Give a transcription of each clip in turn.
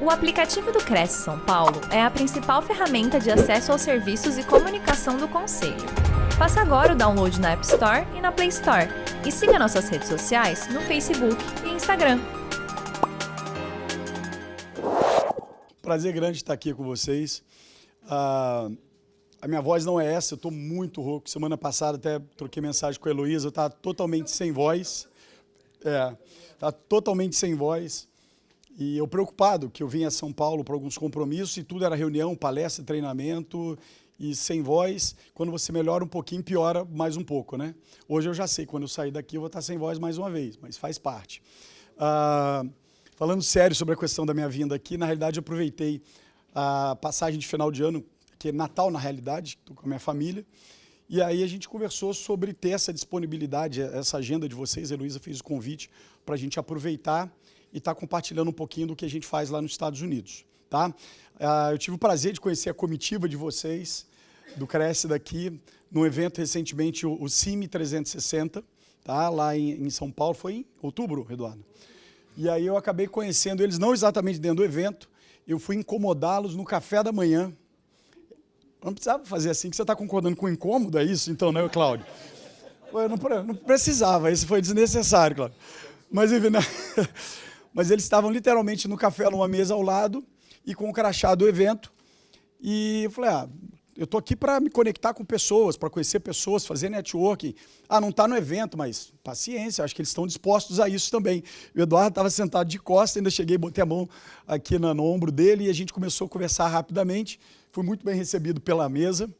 O aplicativo do Cresce São Paulo é a principal ferramenta de acesso aos serviços e comunicação do Conselho. Faça agora o download na App Store e na Play Store. E siga nossas redes sociais no Facebook e Instagram. Prazer grande estar aqui com vocês. A minha voz não é essa, eu estou muito rouco. Semana passada até troquei mensagem com a Heloísa, eu estava totalmente sem voz. Estava totalmente sem voz. E eu preocupado, que eu vim a São Paulo para alguns compromissos e tudo era reunião, palestra, treinamento e sem voz. Quando você melhora um pouquinho, piora mais um pouco, né? Hoje eu já sei, quando eu sair daqui eu vou estar sem voz mais uma vez, mas faz parte. Falando sério sobre a questão da minha vinda aqui, na realidade eu aproveitei a passagem de final de ano, que é Natal na realidade, estou com a minha família, e aí a gente conversou sobre ter essa disponibilidade, essa agenda de vocês. A Heloísa fez o convite para a gente aproveitar e estar compartilhando um pouquinho do que a gente faz lá nos Estados Unidos. Tá? Eu tive o prazer de conhecer a comitiva de vocês, do Cresce daqui, num evento recentemente, o CIMI 360, tá? Lá em São Paulo, foi em outubro, Eduardo? E aí eu acabei conhecendo eles, não exatamente dentro do evento, eu fui incomodá-los no café da manhã. Não precisava fazer assim, que você está concordando com o incômodo, é isso então, né, Cláudio? Eu não precisava, isso foi desnecessário, Cláudio. Mas, enfim, né? Mas eles estavam literalmente no café, numa mesa ao lado, e com o crachá do evento. E eu falei, eu estou aqui para me conectar com pessoas, para conhecer pessoas, fazer networking. Não está no evento, mas paciência, acho que eles estão dispostos a isso também. O Eduardo estava sentado de costas, ainda cheguei, botei a mão aqui no ombro dele e a gente começou a conversar rapidamente. Fui muito bem recebido pela mesa.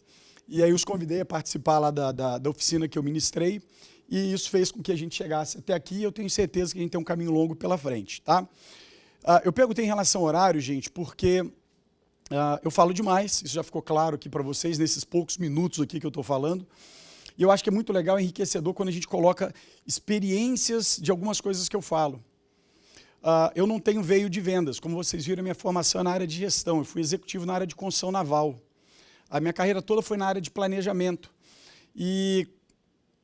E aí os convidei a participar lá da oficina que eu ministrei. E isso fez com que a gente chegasse até aqui e eu tenho certeza que a gente tem um caminho longo pela frente, tá? Eu perguntei em relação ao horário, gente, porque eu falo demais, isso já ficou claro aqui para vocês, nesses poucos minutos aqui que eu estou falando. E eu acho que é muito legal, enriquecedor, quando a gente coloca experiências de algumas coisas que eu falo. Eu não tenho veio de vendas, como vocês viram, a minha formação é na área de gestão, eu fui executivo na área de construção naval. A minha carreira toda foi na área de planejamento. E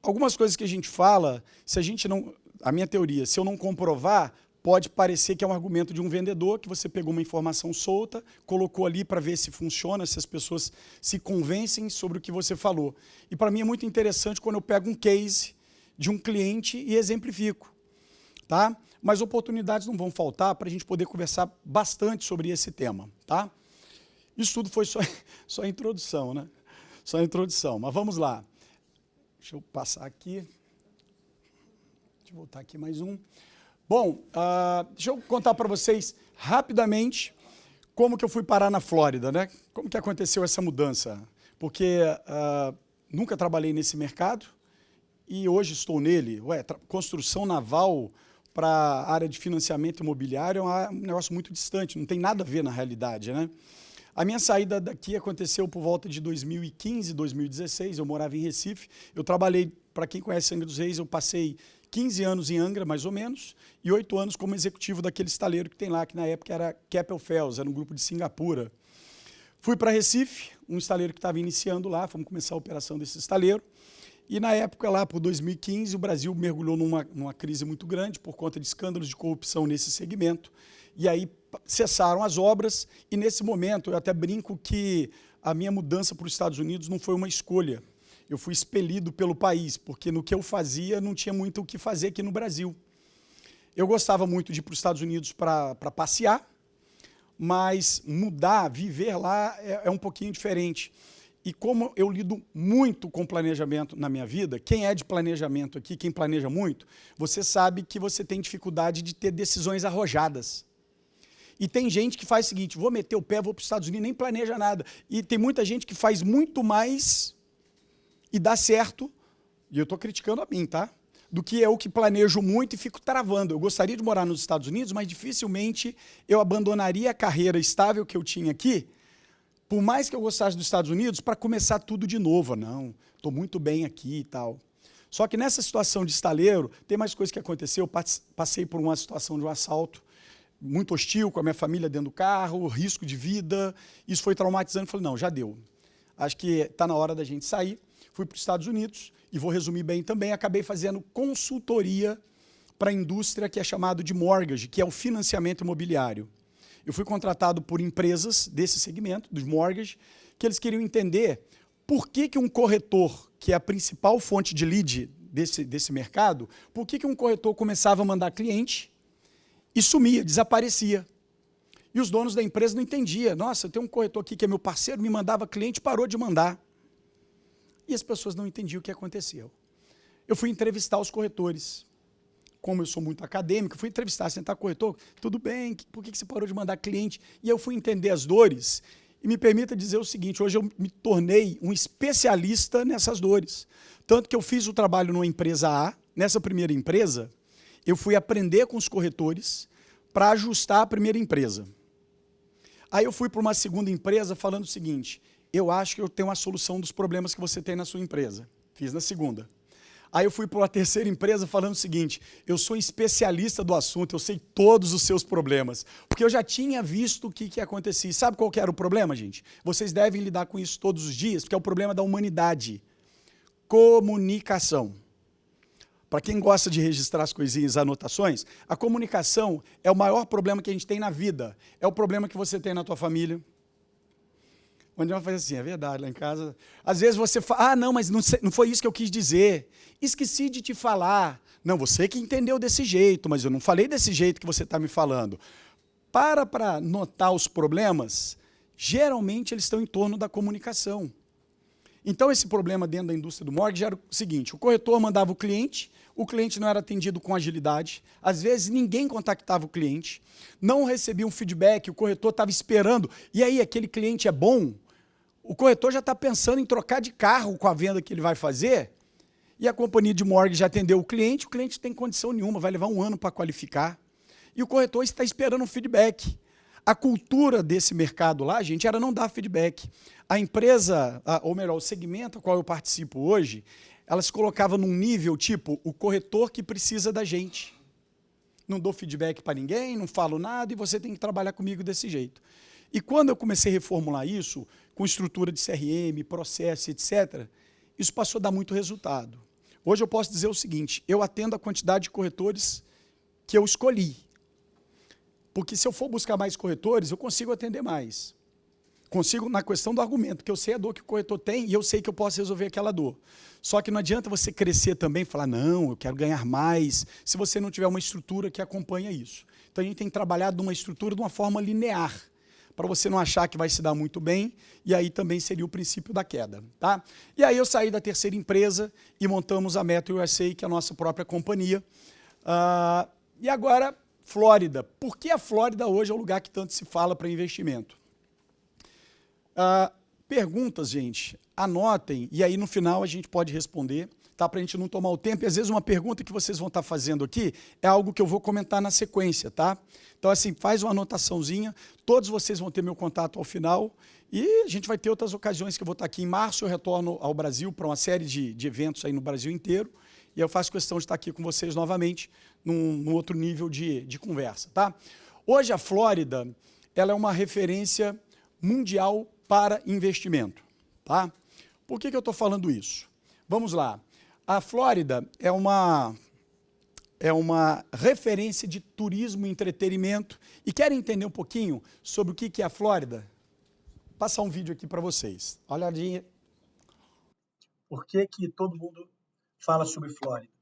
algumas coisas que a gente fala, se a gente não, a minha teoria, se eu não comprovar, pode parecer que é um argumento de um vendedor, que você pegou uma informação solta, colocou ali para ver se funciona, se as pessoas se convencem sobre o que você falou. E para mim é muito interessante quando eu pego um case de um cliente e exemplifico. Tá? Mas oportunidades não vão faltar para a gente poder conversar bastante sobre esse tema. Tá? Isso tudo foi só a introdução, né? Só a introdução, mas vamos lá. Deixa eu passar aqui. Deixa eu voltar aqui mais um. Bom, deixa eu contar para vocês rapidamente como que eu fui parar na Flórida, né? Como que aconteceu essa mudança? Porque nunca trabalhei nesse mercado e hoje estou nele. Construção naval para a área de financiamento imobiliário é um negócio muito distante, não tem nada a ver na realidade, né? A minha saída daqui aconteceu por volta de 2015, 2016, eu morava em Recife. Eu trabalhei, para quem conhece Angra dos Reis, eu passei 15 anos em Angra, mais ou menos, e 8 anos como executivo daquele estaleiro que tem lá, que na época era Keppel FELS, era um grupo de Singapura. Fui para Recife, um estaleiro que estava iniciando lá, fomos começar a operação desse estaleiro, e na época, lá por 2015, o Brasil mergulhou numa crise muito grande por conta de escândalos de corrupção nesse segmento, e aí cessaram as obras, e nesse momento eu até brinco que a minha mudança para os Estados Unidos não foi uma escolha. Eu fui expelido pelo país, porque no que eu fazia não tinha muito o que fazer aqui no Brasil. Eu gostava muito de ir para os Estados Unidos para passear, mas mudar, viver lá é um pouquinho diferente. E como eu lido muito com planejamento na minha vida, quem é de planejamento aqui, quem planeja muito, você sabe que você tem dificuldade de ter decisões arrojadas. E tem gente que faz o seguinte, vou meter o pé, vou para os Estados Unidos, nem planeja nada. E tem muita gente que faz muito mais e dá certo, e eu estou criticando a mim, tá? Do que eu que planejo muito e fico travando. Eu gostaria de morar nos Estados Unidos, mas dificilmente eu abandonaria a carreira estável que eu tinha aqui, por mais que eu gostasse dos Estados Unidos, para começar tudo de novo. Não, estou muito bem aqui e tal. Só que nessa situação de estaleiro, tem mais coisa que aconteceu. Eu passei por uma situação de um assalto, muito hostil, com a minha família dentro do carro, risco de vida, isso foi traumatizante, falei, não, já deu. Acho que está na hora da gente sair. Fui para os Estados Unidos, e vou resumir bem também, acabei fazendo consultoria para a indústria que é chamado de mortgage, que é o financiamento imobiliário. Eu fui contratado por empresas desse segmento, dos mortgage, que eles queriam entender por que um corretor, que é a principal fonte de lead desse mercado, por que um corretor começava a mandar cliente e sumia, desaparecia. E os donos da empresa não entendiam. Nossa, eu tenho um corretor aqui que é meu parceiro, me mandava cliente, parou de mandar. E as pessoas não entendiam o que aconteceu. Eu fui entrevistar os corretores. Como eu sou muito acadêmico, fui entrevistar, sentar corretor, tudo bem, por que você parou de mandar cliente? E eu fui entender as dores. E me permita dizer o seguinte, hoje eu me tornei um especialista nessas dores. Tanto que eu fiz o trabalho numa empresa A, nessa primeira empresa, eu fui aprender com os corretores para ajustar a primeira empresa. Aí eu fui para uma segunda empresa falando o seguinte, eu acho que eu tenho uma solução dos problemas que você tem na sua empresa. Fiz na segunda. Aí eu fui para uma terceira empresa falando o seguinte, eu sou especialista do assunto, eu sei todos os seus problemas, porque eu já tinha visto o que acontecia. Sabe qual que era o problema, gente? Vocês devem lidar com isso todos os dias, porque é o problema da humanidade. Comunicação. Para quem gosta de registrar as coisinhas, anotações, a comunicação é o maior problema que a gente tem na vida. É o problema que você tem na tua família. Onde vai fazer assim, é verdade, lá em casa. Às vezes você fala, não, mas não foi isso que eu quis dizer. Esqueci de te falar. Não, você que entendeu desse jeito, mas eu não falei desse jeito que você está me falando. Para notar os problemas, geralmente eles estão em torno da comunicação. Então, esse problema dentro da indústria do mortgage era o seguinte, o corretor mandava o cliente não era atendido com agilidade, às vezes ninguém contactava o cliente, não recebia um feedback, o corretor estava esperando, e aí aquele cliente é bom? O corretor já está pensando em trocar de carro com a venda que ele vai fazer, e a companhia de mortgage já atendeu o cliente não tem condição nenhuma, vai levar um ano para qualificar, e o corretor está esperando um feedback. A cultura desse mercado lá, gente, era não dar feedback. A empresa, ou melhor, o segmento a qual eu participo hoje, ela se colocava num nível tipo, o corretor que precisa da gente. Não dou feedback para ninguém, não falo nada e você tem que trabalhar comigo desse jeito. E quando eu comecei a reformular isso, com estrutura de CRM, processo, etc., isso passou a dar muito resultado. Hoje eu posso dizer o seguinte, eu atendo a quantidade de corretores que eu escolhi. Porque se eu for buscar mais corretores, eu consigo atender mais. Consigo na questão do argumento, que eu sei a dor que o corretor tem e eu sei que eu posso resolver aquela dor. Só que não adianta você crescer também e falar, não, eu quero ganhar mais, se você não tiver uma estrutura que acompanha isso. Então a gente tem trabalhado numa estrutura de uma forma linear, para você não achar que vai se dar muito bem, e aí também seria o princípio da queda. Tá? E aí eu saí da terceira empresa e montamos a Metro USA, que é a nossa própria companhia. E agora... Flórida. Por que a Flórida hoje é o lugar que tanto se fala para investimento? Perguntas, gente, anotem, e aí no final a gente pode responder, tá? Para a gente não tomar o tempo. E às vezes uma pergunta que vocês vão estar fazendo aqui é algo que eu vou comentar na sequência, tá? Então, assim, faz uma anotaçãozinha, todos vocês vão ter meu contato ao final, e a gente vai ter outras ocasiões que eu vou estar aqui. Em março eu retorno ao Brasil para uma série de eventos aí no Brasil inteiro, e eu faço questão de estar aqui com vocês novamente, num outro nível de conversa. Tá? Hoje a Flórida ela é uma referência mundial para investimento. Tá? Por que eu estou falando isso? Vamos lá. A Flórida é uma referência de turismo e entretenimento. E querem entender um pouquinho sobre o que é a Flórida? Vou passar um vídeo aqui para vocês. Olha olhadinha. Por que todo mundo fala sobre Flórida?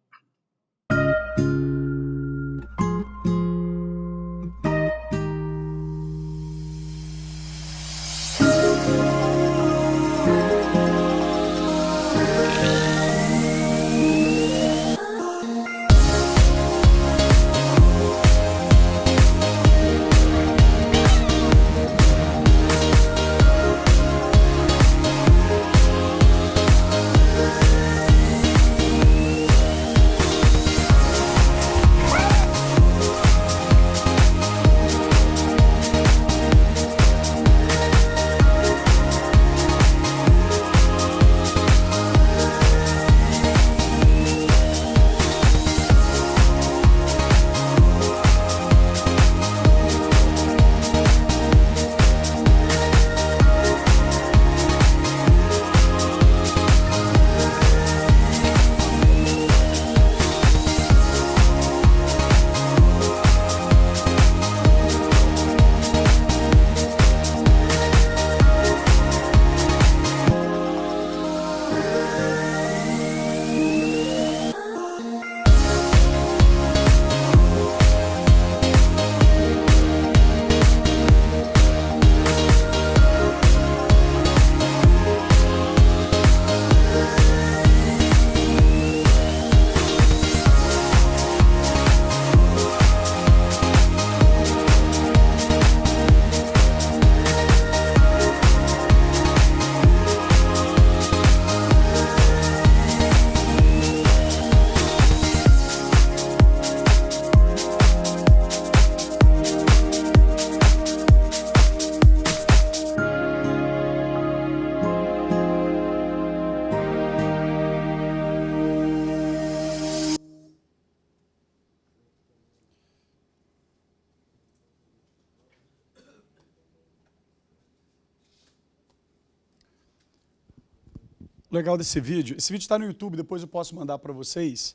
O legal desse vídeo, esse vídeo está no YouTube, depois eu posso mandar para vocês.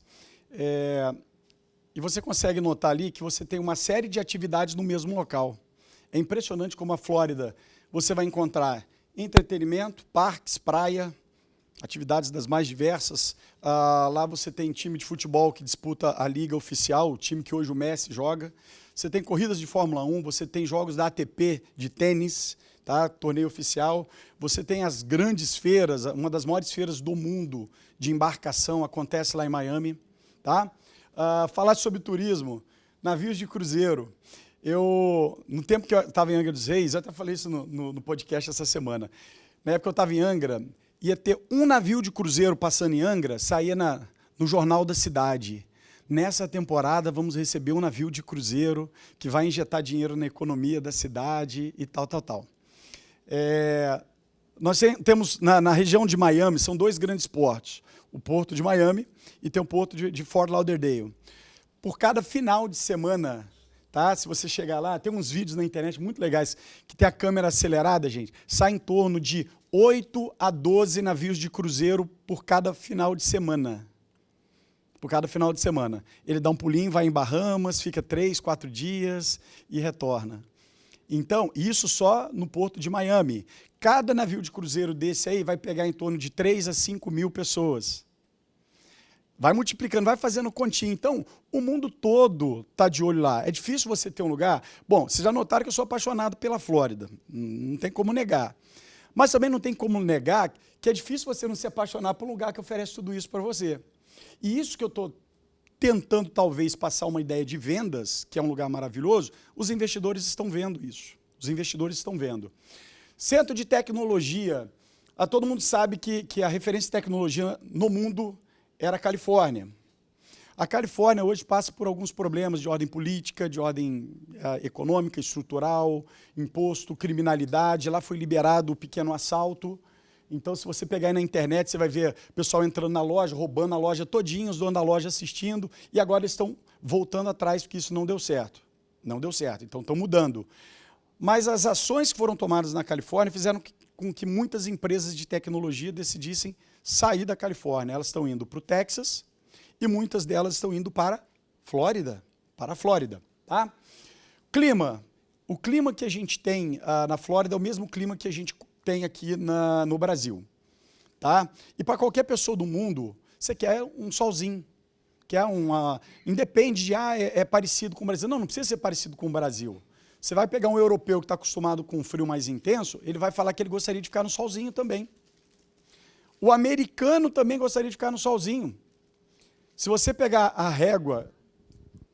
E você consegue notar ali que você tem uma série de atividades no mesmo local. É impressionante como a Flórida, você vai encontrar entretenimento, parques, praia, atividades das mais diversas. Lá você tem time de futebol que disputa a liga oficial, o time que hoje o Messi joga. Você tem corridas de Fórmula 1, você tem jogos da ATP de tênis, tá? Torneio oficial. Você tem as grandes feiras, uma das maiores feiras do mundo de embarcação acontece lá em Miami. Tá? Falar sobre turismo, navios de cruzeiro. No tempo que eu estava em Angra dos Reis, eu até falei isso no podcast essa semana. Na época que eu estava em Angra, ia ter um navio de cruzeiro passando em Angra, saía no Jornal da Cidade. Nessa temporada vamos receber um navio de cruzeiro que vai injetar dinheiro na economia da cidade e tal. Nós temos, na região de Miami, são dois grandes portos. O Porto de Miami e tem o Porto de Fort Lauderdale. Por cada final de semana, tá? Se você chegar lá, tem uns vídeos na internet muito legais, que tem a câmera acelerada, gente, sai em torno de 8 a 12 navios de cruzeiro por cada final de semana. Por cada final de semana. Ele dá um pulinho, vai em Bahamas, fica 3, 4 dias e retorna. Então, isso só no Porto de Miami. Cada navio de cruzeiro desse aí vai pegar em torno de 3 a 5 mil pessoas. Vai multiplicando, vai fazendo continha. Então, o mundo todo está de olho lá. É difícil você ter um lugar... Bom, vocês já notaram que eu sou apaixonado pela Flórida. Não tem como negar. Mas também não tem como negar que é difícil você não se apaixonar por um lugar que oferece tudo isso para você. E isso que eu estou tentando, talvez, passar uma ideia de vendas, que é um lugar maravilhoso, os investidores estão vendo isso. Os investidores estão vendo. Centro de tecnologia. Todo mundo sabe que a referência de tecnologia no mundo era a Califórnia. A Califórnia hoje passa por alguns problemas de ordem política, de ordem econômica, estrutural, imposto, criminalidade. Lá foi liberado o pequeno assalto. Então, se você pegar aí na internet, você vai ver o pessoal entrando na loja, roubando a loja todinha, os donos da loja assistindo, e agora eles estão voltando atrás porque isso não deu certo. Não deu certo, então estão mudando. Mas as ações que foram tomadas na Califórnia fizeram com que muitas empresas de tecnologia decidissem sair da Califórnia. Elas estão indo para o Texas e muitas delas estão indo para a Flórida. Tá? Clima. O clima que a gente tem na Flórida é o mesmo clima que a gente tem aqui no Brasil. Tá? E para qualquer pessoa do mundo, você quer um solzinho. Independe de, é parecido com o Brasil. Não precisa ser parecido com o Brasil. Você vai pegar um europeu que está acostumado com um frio mais intenso, ele vai falar que ele gostaria de ficar no solzinho também. O americano também gostaria de ficar no solzinho. Se você pegar a régua,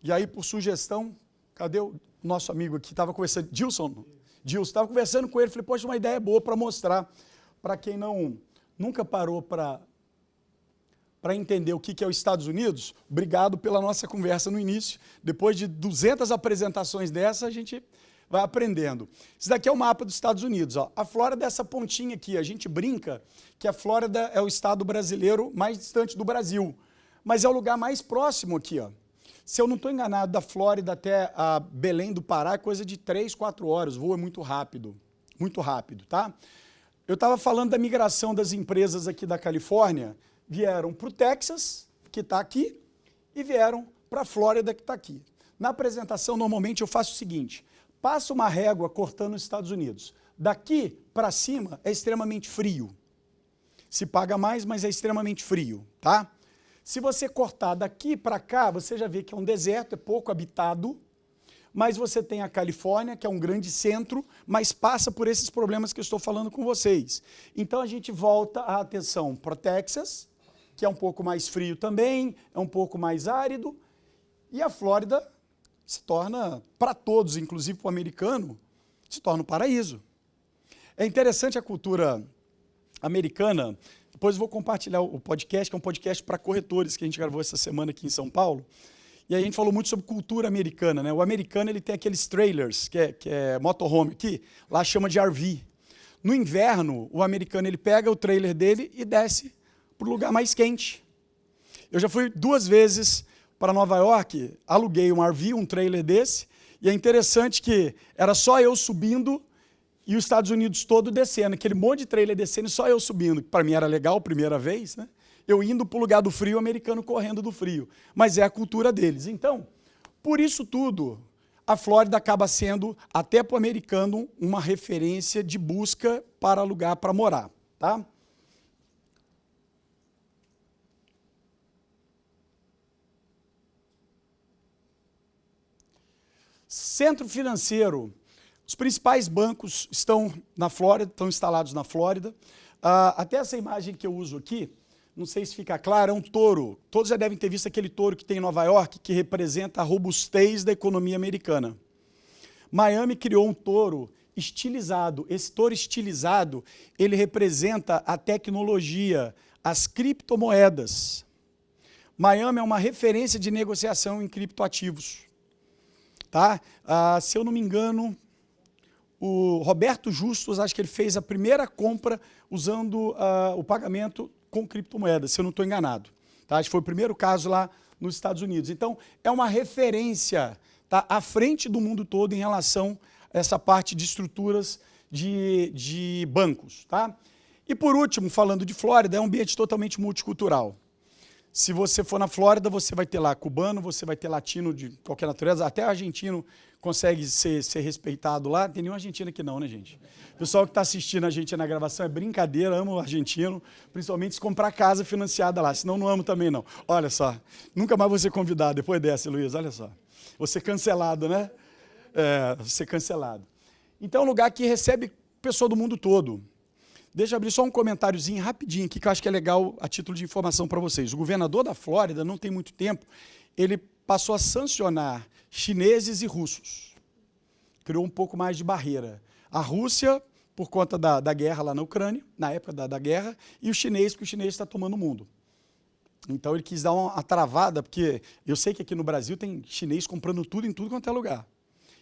e aí por sugestão, cadê o nosso amigo aqui? Estava conversando, Dilson, estava conversando com ele, falei, poxa, uma ideia boa para mostrar para quem nunca parou para entender o que é os Estados Unidos. Obrigado pela nossa conversa no início. Depois de 200 apresentações dessa, a gente vai aprendendo. Isso daqui é o mapa dos Estados Unidos. Ó. A Flórida é essa pontinha aqui. A gente brinca que a Flórida é o estado brasileiro mais distante do Brasil. Mas é o lugar mais próximo aqui. Ó. Se eu não estou enganado, da Flórida até a Belém do Pará é coisa de 3, 4 horas. O voo é muito rápido. Muito rápido, tá? Eu estava falando da migração das empresas aqui da Califórnia. Vieram para o Texas, que está aqui, e vieram para a Flórida, que está aqui. Na apresentação, normalmente, eu faço o seguinte, passo uma régua cortando os Estados Unidos. Daqui para cima é extremamente frio. Se paga mais, mas é extremamente frio, tá? Se você cortar daqui para cá, você já vê que é um deserto, é pouco habitado, mas você tem a Califórnia, que é um grande centro, mas passa por esses problemas que eu estou falando com vocês. Então, a gente volta a atenção para o Texas, que é um pouco mais frio também, é um pouco mais árido, e a Flórida se torna, para todos, inclusive para o americano, se torna um paraíso. É interessante a cultura americana. Depois eu vou compartilhar o podcast, que é um podcast para corretores, que a gente gravou essa semana aqui em São Paulo, e aí a gente falou muito sobre cultura americana, né? O americano ele tem aqueles trailers, que é motorhome aqui, lá chama de RV. No inverno, o americano ele pega o trailer dele e desce para o lugar mais quente. Eu já fui 2 vezes para Nova York, aluguei um RV, um trailer desse, e é interessante que era só eu subindo e os Estados Unidos todo descendo, aquele monte de trailer descendo e só eu subindo, que para mim era legal, primeira vez, né? Eu indo para o lugar do frio, o americano correndo do frio. Mas é a cultura deles. Então, por isso tudo, a Flórida acaba sendo, até para o americano, uma referência de busca para lugar para morar, tá? Centro financeiro. Os principais bancos estão na Flórida, estão instalados na Flórida. Até essa imagem que eu uso aqui, não sei se fica claro, é um touro. Todos já devem ter visto aquele touro que tem em Nova York, que representa a robustez da economia americana. Miami criou um touro estilizado. Esse touro estilizado, ele representa a tecnologia, as criptomoedas. Miami é uma referência de negociação em criptoativos. Tá? Se eu não me engano, o Roberto Justus, acho que ele fez a primeira compra usando o pagamento com criptomoedas, se eu não estou enganado. Tá? Acho que foi o primeiro caso lá nos Estados Unidos. Então, é uma referência, tá, à frente do mundo todo em relação a essa parte de estruturas de bancos. Tá? E por último, falando de Flórida, é um ambiente totalmente multicultural. Se você for na Flórida, você vai ter lá cubano, você vai ter latino de qualquer natureza, até argentino consegue ser respeitado lá. Tem nenhum argentino aqui não, né, gente? O pessoal que está assistindo a gente na gravação é brincadeira, amo o argentino, principalmente se comprar casa financiada lá, senão não amo também não. Olha só, nunca mais vou ser convidado depois dessa, Luiz, olha só. Vou ser cancelado, né? Vou ser cancelado. Então é um lugar que recebe pessoa do mundo todo. Deixa eu abrir só um comentáriozinho rapidinho aqui, que eu acho que é legal a título de informação para vocês. O governador da Flórida, não tem muito tempo, ele passou a sancionar chineses e russos. Criou um pouco mais de barreira. A Rússia, por conta da guerra lá na Ucrânia, na época da guerra, e o chinês, porque o chinês está tomando o mundo. Então ele quis dar uma travada, porque eu sei que aqui no Brasil tem chinês comprando tudo em tudo quanto é lugar.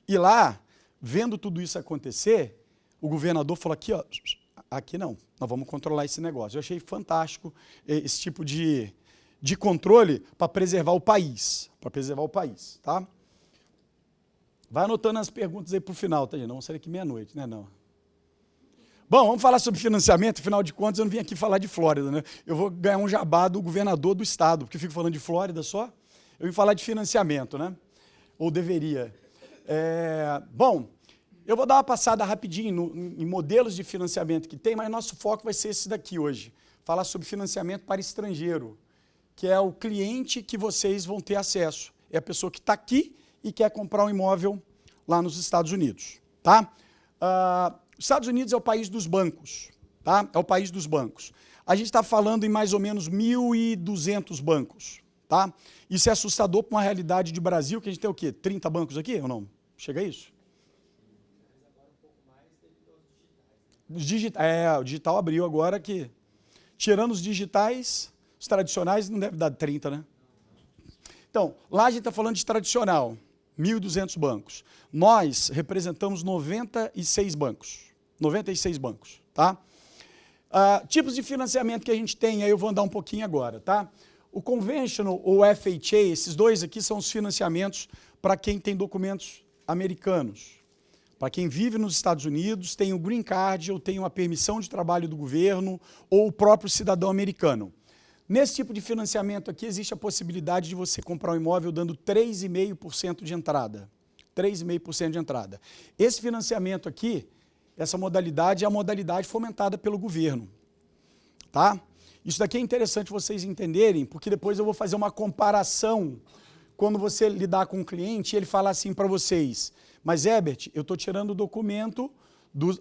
E lá, vendo tudo isso acontecer, o governador falou aqui, ó, aqui não, nós vamos controlar esse negócio. Eu achei fantástico esse tipo de controle para preservar o país. Tá? Vai anotando as perguntas aí para o final, tá, gente? Não vamos sair aqui meia-noite, né? Não. Bom, vamos falar sobre financiamento. Afinal de contas, eu não vim aqui falar de Flórida, né? Eu vou ganhar um jabá do governador do estado, porque eu fico falando de Flórida só. Eu vim falar de financiamento, né? Ou deveria. Bom, eu vou dar uma passada rapidinho em modelos de financiamento que tem, mas nosso foco vai ser esse daqui hoje. Falar sobre financiamento para estrangeiro, que é o cliente que vocês vão ter acesso. É a pessoa que está aqui e quer comprar um imóvel lá nos Estados Unidos. Tá? Os Estados Unidos é o país dos bancos. Tá? É o país dos bancos. A gente está falando em mais ou menos 1.200 bancos. Tá? Isso é assustador para uma realidade de Brasil, que a gente tem o quê? 30 bancos aqui ou não? Chega a isso? O digital abriu agora que, tirando os digitais, os tradicionais não deve dar 30, né? Então, lá a gente está falando de tradicional, 1.200 bancos. Nós representamos 96 bancos. 96 bancos, tá? Tipos de financiamento que a gente tem, aí eu vou andar um pouquinho agora, tá? O conventional ou FHA, esses dois aqui são os financiamentos para quem tem documentos americanos. Para quem vive nos Estados Unidos, tem o green card ou tem uma permissão de trabalho do governo ou o próprio cidadão americano. Nesse tipo de financiamento aqui, existe a possibilidade de você comprar um imóvel dando 3,5% de entrada. 3,5% de entrada. Esse financiamento aqui, essa modalidade é a modalidade fomentada pelo governo. Tá? Isso daqui é interessante vocês entenderem, porque depois eu vou fazer uma comparação quando você lidar com um cliente e ele falar assim para vocês: mas, Herbert, eu estou tirando o documento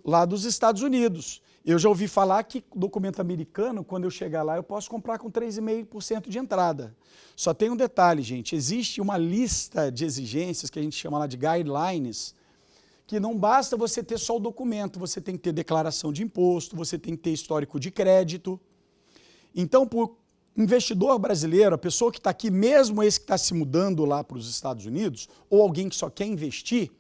lá dos Estados Unidos. Eu já ouvi falar que documento americano, quando eu chegar lá, eu posso comprar com 3,5% de entrada. Só tem um detalhe, gente. Existe uma lista de exigências, que a gente chama lá de guidelines, que não basta você ter só o documento, você tem que ter declaração de imposto, você tem que ter histórico de crédito. Então, por investidor brasileiro, a pessoa que está aqui, mesmo esse que está se mudando lá para os Estados Unidos, ou alguém que só quer investir,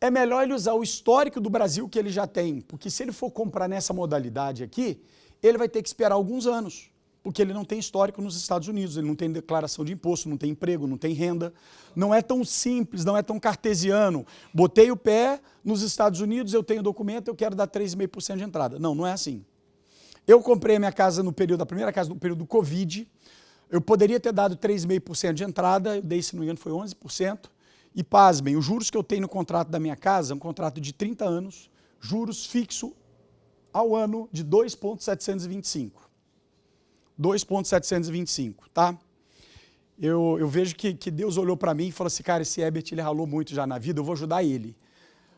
é melhor ele usar o histórico do Brasil que ele já tem, porque se ele for comprar nessa modalidade aqui, ele vai ter que esperar alguns anos, porque ele não tem histórico nos Estados Unidos, ele não tem declaração de imposto, não tem emprego, não tem renda. Não é tão simples, não é tão cartesiano. Botei o pé nos Estados Unidos, eu tenho documento, eu quero dar 3,5% de entrada. Não, não é assim. Eu comprei a minha casa a primeira casa no período do Covid, eu poderia ter dado 3,5% de entrada, eu dei, se não me engano, foi 11%. E pasmem, os juros que eu tenho no contrato da minha casa, um contrato de 30 anos, juros fixo ao ano de 2,725. 2,725, tá? Eu vejo que Deus olhou para mim e falou assim, cara, esse Herbert, ele ralou muito já na vida, eu vou ajudar ele.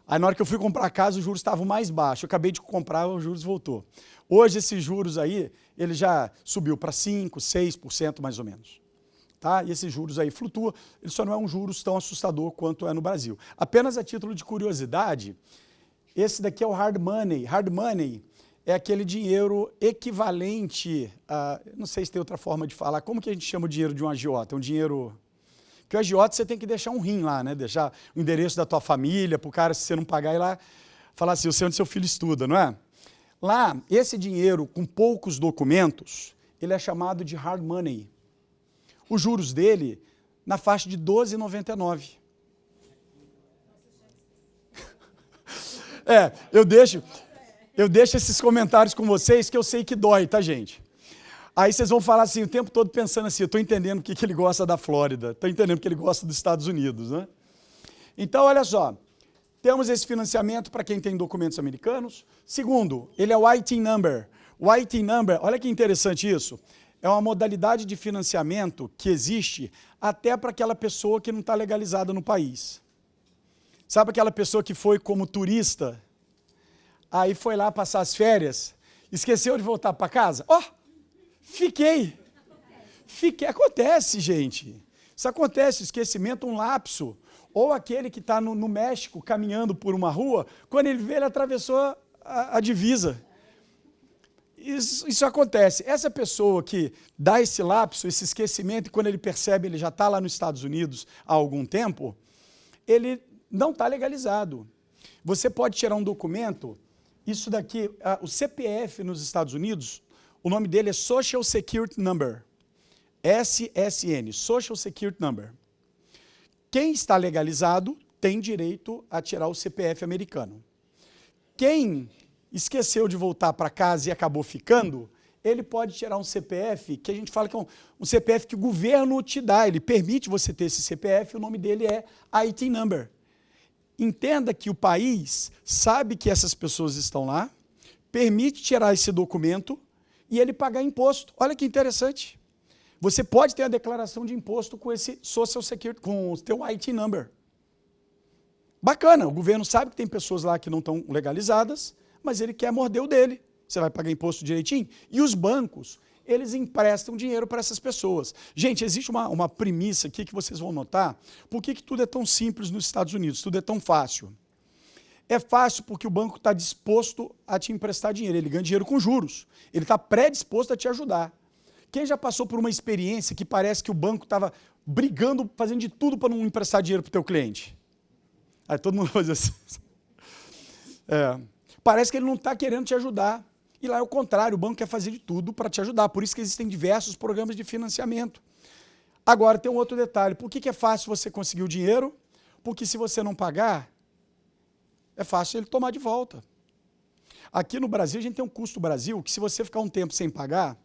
Aí na hora que eu fui comprar a casa, os juros estavam mais baixos. Eu acabei de comprar, os juros voltou. Hoje, esses juros aí, ele já subiu para 5%, 6% mais ou menos. Tá? E esses juros aí flutuam, ele só não é um juros tão assustador quanto é no Brasil. Apenas a título de curiosidade, esse daqui é o hard money. Hard money é aquele dinheiro equivalente a... Não sei se tem outra forma de falar. Como que a gente chama o dinheiro de um agiota? É um dinheiro... Porque o agiota você tem que deixar um rim lá, né? Deixar o endereço da tua família, para o cara, se você não pagar, ir lá falar assim, eu sei onde seu filho estuda, não é? Lá, esse dinheiro com poucos documentos, ele é chamado de hard money. Os juros dele, na faixa de 12,99. Eu deixo esses comentários com vocês, que eu sei que dói, tá, gente? Aí vocês vão falar assim, o tempo todo pensando assim, eu estou entendendo porque que ele gosta da Flórida, estou entendendo porque ele gosta dos Estados Unidos, né? Então, olha só, temos esse financiamento para quem tem documentos americanos. Segundo, ele é o ITIN number. O ITIN number, olha que interessante isso, é uma modalidade de financiamento que existe até para aquela pessoa que não está legalizada no país. Sabe aquela pessoa que foi como turista, aí foi lá passar as férias, esqueceu de voltar para casa? Fiquei. Acontece, gente. Isso acontece, esquecimento, um lapso. Ou aquele que está no México, caminhando por uma rua, quando ele vê, ele atravessou a divisa. Isso acontece. Essa pessoa que dá esse lapso, esse esquecimento, e quando ele percebe, ele já está lá nos Estados Unidos há algum tempo, ele não está legalizado. Você pode tirar um documento, isso daqui, o CPF nos Estados Unidos, o nome dele é Social Security Number, SSN, Social Security Number. Quem está legalizado tem direito a tirar o CPF americano. Quem esqueceu de voltar para casa e acabou ficando, ele pode tirar um CPF, que a gente fala que é um CPF que o governo te dá, ele permite você ter esse CPF, o nome dele é ITIN Number. Entenda que o país sabe que essas pessoas estão lá, permite tirar esse documento e ele pagar imposto. Olha que interessante. Você pode ter a declaração de imposto com esse Social Security, com o teu ITIN Number. Bacana, o governo sabe que tem pessoas lá que não estão legalizadas, mas ele quer morder o dele. Você vai pagar imposto direitinho? E os bancos, eles emprestam dinheiro para essas pessoas. Gente, existe uma premissa aqui que vocês vão notar. Por que tudo é tão simples nos Estados Unidos? Tudo é tão fácil. É fácil porque o banco está disposto a te emprestar dinheiro. Ele ganha dinheiro com juros. Ele está predisposto a te ajudar. Quem já passou por uma experiência que parece que o banco estava brigando, fazendo de tudo para não emprestar dinheiro para o teu cliente? Aí todo mundo faz assim. Parece que ele não está querendo te ajudar. E lá é o contrário, o banco quer fazer de tudo para te ajudar. Por isso que existem diversos programas de financiamento. Agora, tem um outro detalhe. Por que é fácil você conseguir o dinheiro? Porque se você não pagar, é fácil ele tomar de volta. Aqui no Brasil, a gente tem um custo Brasil que se você ficar um tempo sem pagar,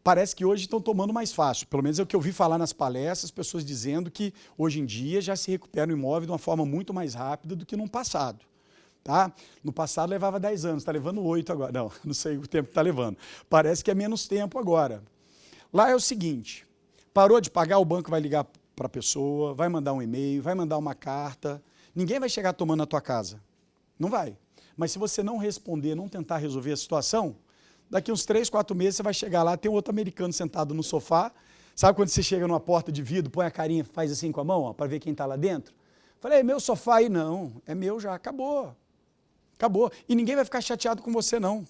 parece que hoje estão tomando mais fácil. Pelo menos é o que eu vi falar nas palestras, pessoas dizendo que hoje em dia já se recupera o imóvel de uma forma muito mais rápida do que no passado. Tá? No passado levava 10 anos, está levando 8 agora. Não sei o tempo que está levando. Parece que é menos tempo agora. Lá é o seguinte, parou de pagar, o banco vai ligar para a pessoa, vai mandar um e-mail, vai mandar uma carta. Ninguém vai chegar tomando na tua casa. Não vai. Mas se você não responder, não tentar resolver a situação, daqui uns 3, 4 meses você vai chegar lá, tem um outro americano sentado no sofá. Sabe quando você chega numa porta de vidro, põe a carinha, faz assim com a mão, para ver quem está lá dentro? Falei, meu sofá aí? Não, é meu já, acabou. Acabou. E ninguém vai ficar chateado com você, não.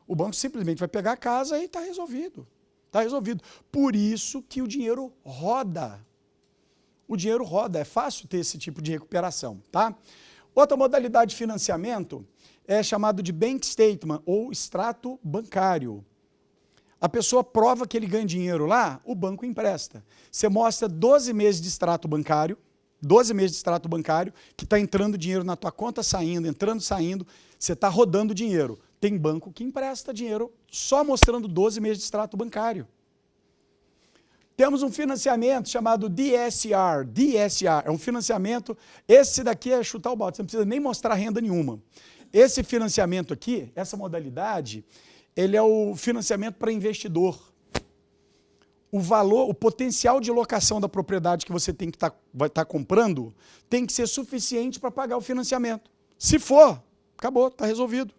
O banco simplesmente vai pegar a casa e está resolvido. Está resolvido. Por isso que o dinheiro roda. O dinheiro roda, é fácil ter esse tipo de recuperação, tá? Outra modalidade de financiamento é chamado de bank statement ou extrato bancário. A pessoa prova que ele ganha dinheiro lá, o banco empresta. Você mostra 12 meses de extrato bancário, 12 meses de extrato bancário, que está entrando dinheiro na tua conta, saindo, entrando, saindo, você está rodando dinheiro. Tem banco que empresta dinheiro só mostrando 12 meses de extrato bancário. Temos um financiamento chamado DSR. DSR é um financiamento, esse daqui é chutar o balde, você não precisa nem mostrar renda nenhuma. Esse financiamento aqui, essa modalidade, ele é o financiamento para investidor. O valor, o potencial de locação da propriedade que você tem que vai estar comprando tem que ser suficiente para pagar o financiamento. Se for, acabou, está resolvido.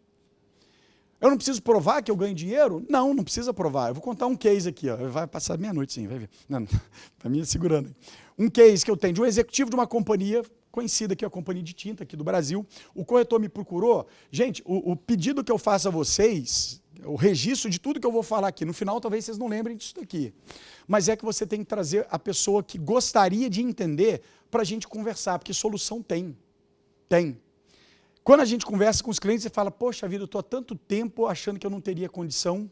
Eu não preciso provar que eu ganho dinheiro? Não, não precisa provar. Eu vou contar um case aqui, ó. Vai passar meia-noite sim, vai ver. Não, para mim segurando. Um case que eu tenho de um executivo de uma companhia conhecida aqui, a companhia de tinta aqui do Brasil. O corretor me procurou. Gente, o pedido que eu faço a vocês, o registro de tudo que eu vou falar aqui, no final talvez vocês não lembrem disso daqui, mas é que você tem que trazer a pessoa que gostaria de entender para a gente conversar, porque solução tem. Tem. Quando a gente conversa com os clientes, você fala, poxa vida, eu estou há tanto tempo achando que eu não teria condição,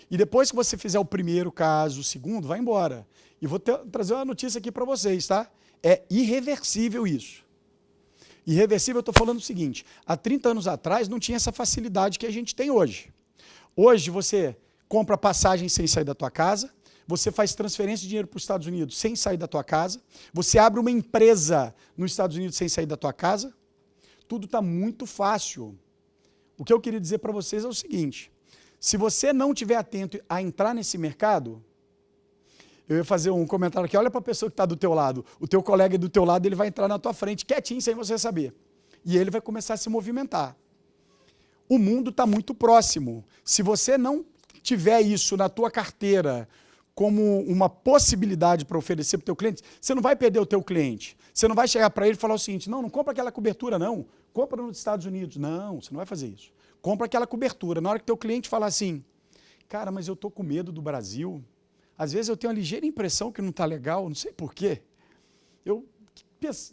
e depois que você fizer o primeiro caso, o segundo, vai embora. E vou trazer uma notícia aqui para vocês, tá? É irreversível isso. Irreversível, eu estou falando o seguinte, há 30 anos atrás não tinha essa facilidade que a gente tem hoje. Hoje você compra passagem sem sair da tua casa, você faz transferência de dinheiro para os Estados Unidos sem sair da tua casa, você abre uma empresa nos Estados Unidos sem sair da tua casa, tudo está muito fácil. O que eu queria dizer para vocês é o seguinte, se você não estiver atento a entrar nesse mercado, eu ia fazer um comentário aqui, olha para a pessoa que está do teu lado, o teu colega do teu lado, ele vai entrar na tua frente quietinho sem você saber, e ele vai começar a se movimentar. O mundo está muito próximo. Se você não tiver isso na tua carteira como uma possibilidade para oferecer para o teu cliente, você não vai perder o teu cliente. Você não vai chegar para ele e falar o seguinte, não compra aquela cobertura não, compra nos Estados Unidos. Não, você não vai fazer isso. Compra aquela cobertura. Na hora que o teu cliente falar assim, cara, mas eu estou com medo do Brasil, às vezes eu tenho uma ligeira impressão que não está legal, não sei porquê. Eu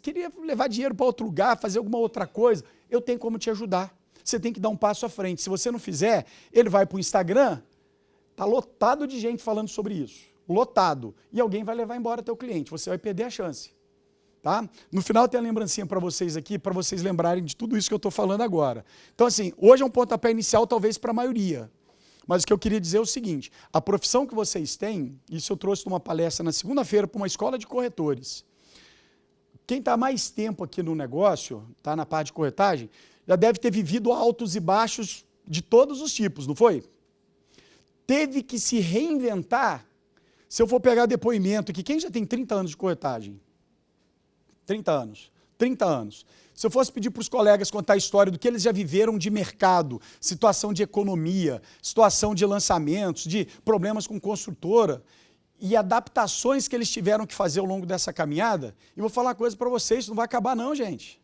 queria levar dinheiro para outro lugar, fazer alguma outra coisa, eu tenho como te ajudar. Você tem que dar um passo à frente. Se você não fizer, ele vai para o Instagram, está lotado de gente falando sobre isso. Lotado. E alguém vai levar embora teu cliente. Você vai perder a chance. Tá? No final tem a lembrancinha para vocês aqui, para vocês lembrarem de tudo isso que eu estou falando agora. Então assim, hoje é um pontapé inicial talvez para a maioria. Mas o que eu queria dizer é o seguinte, a profissão que vocês têm, isso eu trouxe numa palestra na segunda-feira para uma escola de corretores. Quem está mais tempo aqui no negócio, tá, na parte de corretagem, já deve ter vivido altos e baixos de todos os tipos, não foi? Teve que se reinventar. Se eu for pegar depoimento aqui, quem já tem 30 anos de corretagem? 30 anos. 30 anos. Se eu fosse pedir para os colegas contar a história do que eles já viveram de mercado, situação de economia, situação de lançamentos, de problemas com construtora e adaptações que eles tiveram que fazer ao longo dessa caminhada, e vou falar uma coisa para vocês, isso não vai acabar não, gente.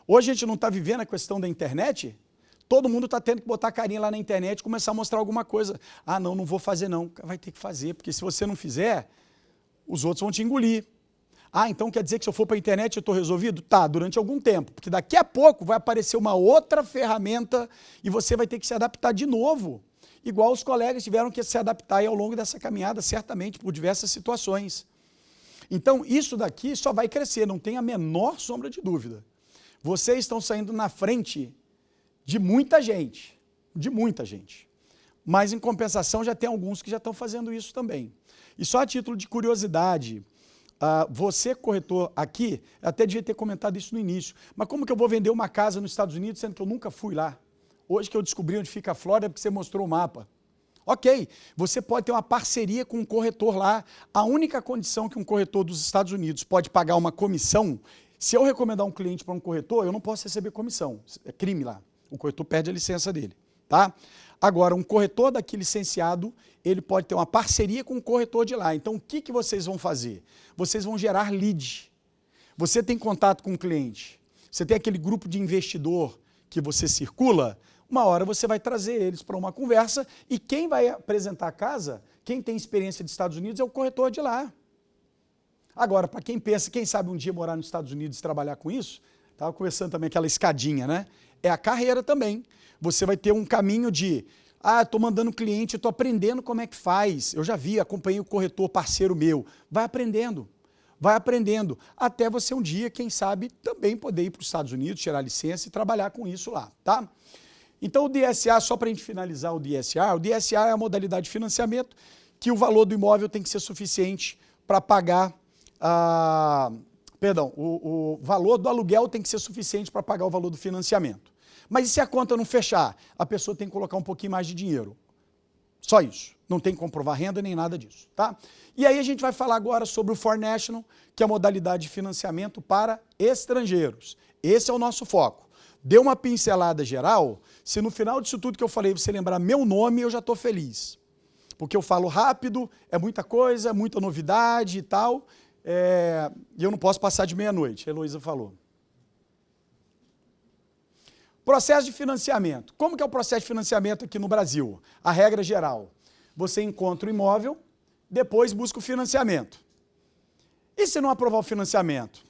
Hoje a gente não está vivendo a questão da internet, todo mundo está tendo que botar a carinha lá na internet e começar a mostrar alguma coisa. Ah, não, não vou fazer não. Vai ter que fazer, porque se você não fizer, os outros vão te engolir. Ah, então quer dizer que se eu for para a internet eu estou resolvido? Tá, durante algum tempo, porque daqui a pouco vai aparecer uma outra ferramenta e você vai ter que se adaptar de novo. Igual os colegas tiveram que se adaptar aí ao longo dessa caminhada, certamente, por diversas situações. Então, isso daqui só vai crescer, não tem a menor sombra de dúvida. Vocês estão saindo na frente de muita gente, mas em compensação já tem alguns que já estão fazendo isso também. E só a título de curiosidade, você corretor aqui, até devia ter comentado isso no início, mas como que eu vou vender uma casa nos Estados Unidos sendo que eu nunca fui lá? Hoje que eu descobri onde fica a Flórida porque você mostrou o mapa. Ok, você pode ter uma parceria com um corretor lá, a única condição que um corretor dos Estados Unidos pode pagar uma comissão. Se eu recomendar um cliente para um corretor, eu não posso receber comissão. É crime lá. O corretor perde a licença dele. Tá? Agora, um corretor daqui licenciado, ele pode ter uma parceria com um corretor de lá. Então, o que vocês vão fazer? Vocês vão gerar lead. Você tem contato com o cliente. Você tem aquele grupo de investidor que você circula. Uma hora você vai trazer eles para uma conversa e quem vai apresentar a casa, quem tem experiência dos Estados Unidos é o corretor de lá. Agora, para quem pensa, quem sabe um dia morar nos Estados Unidos e trabalhar com isso, estava conversando também aquela escadinha, né? É a carreira também. Você vai ter um caminho de estou mandando cliente, estou aprendendo como é que faz. Eu já vi, acompanhei o corretor parceiro meu. Vai aprendendo, até você um dia, quem sabe, também poder ir para os Estados Unidos, tirar licença e trabalhar com isso lá, tá? Então o DSA, só para a gente finalizar o DSA é a modalidade de financiamento que o valor do imóvel tem que ser suficiente para pagar, o valor do aluguel tem que ser suficiente para pagar o valor do financiamento. Mas e se a conta não fechar? A pessoa tem que colocar um pouquinho mais de dinheiro. Só isso. Não tem que comprovar renda nem nada disso, tá? E aí a gente vai falar agora sobre o For National, que é a modalidade de financiamento para estrangeiros. Esse é o nosso foco. Deu uma pincelada geral, se no final disso tudo que eu falei você lembrar meu nome, eu já estou feliz. Porque eu falo rápido, é muita coisa, muita novidade e tal, e eu não posso passar de meia-noite, a Heloísa falou. Processo de financiamento. Como que é o processo de financiamento aqui no Brasil? A regra geral. Você encontra o imóvel, depois busca o financiamento. E se não aprovar o financiamento?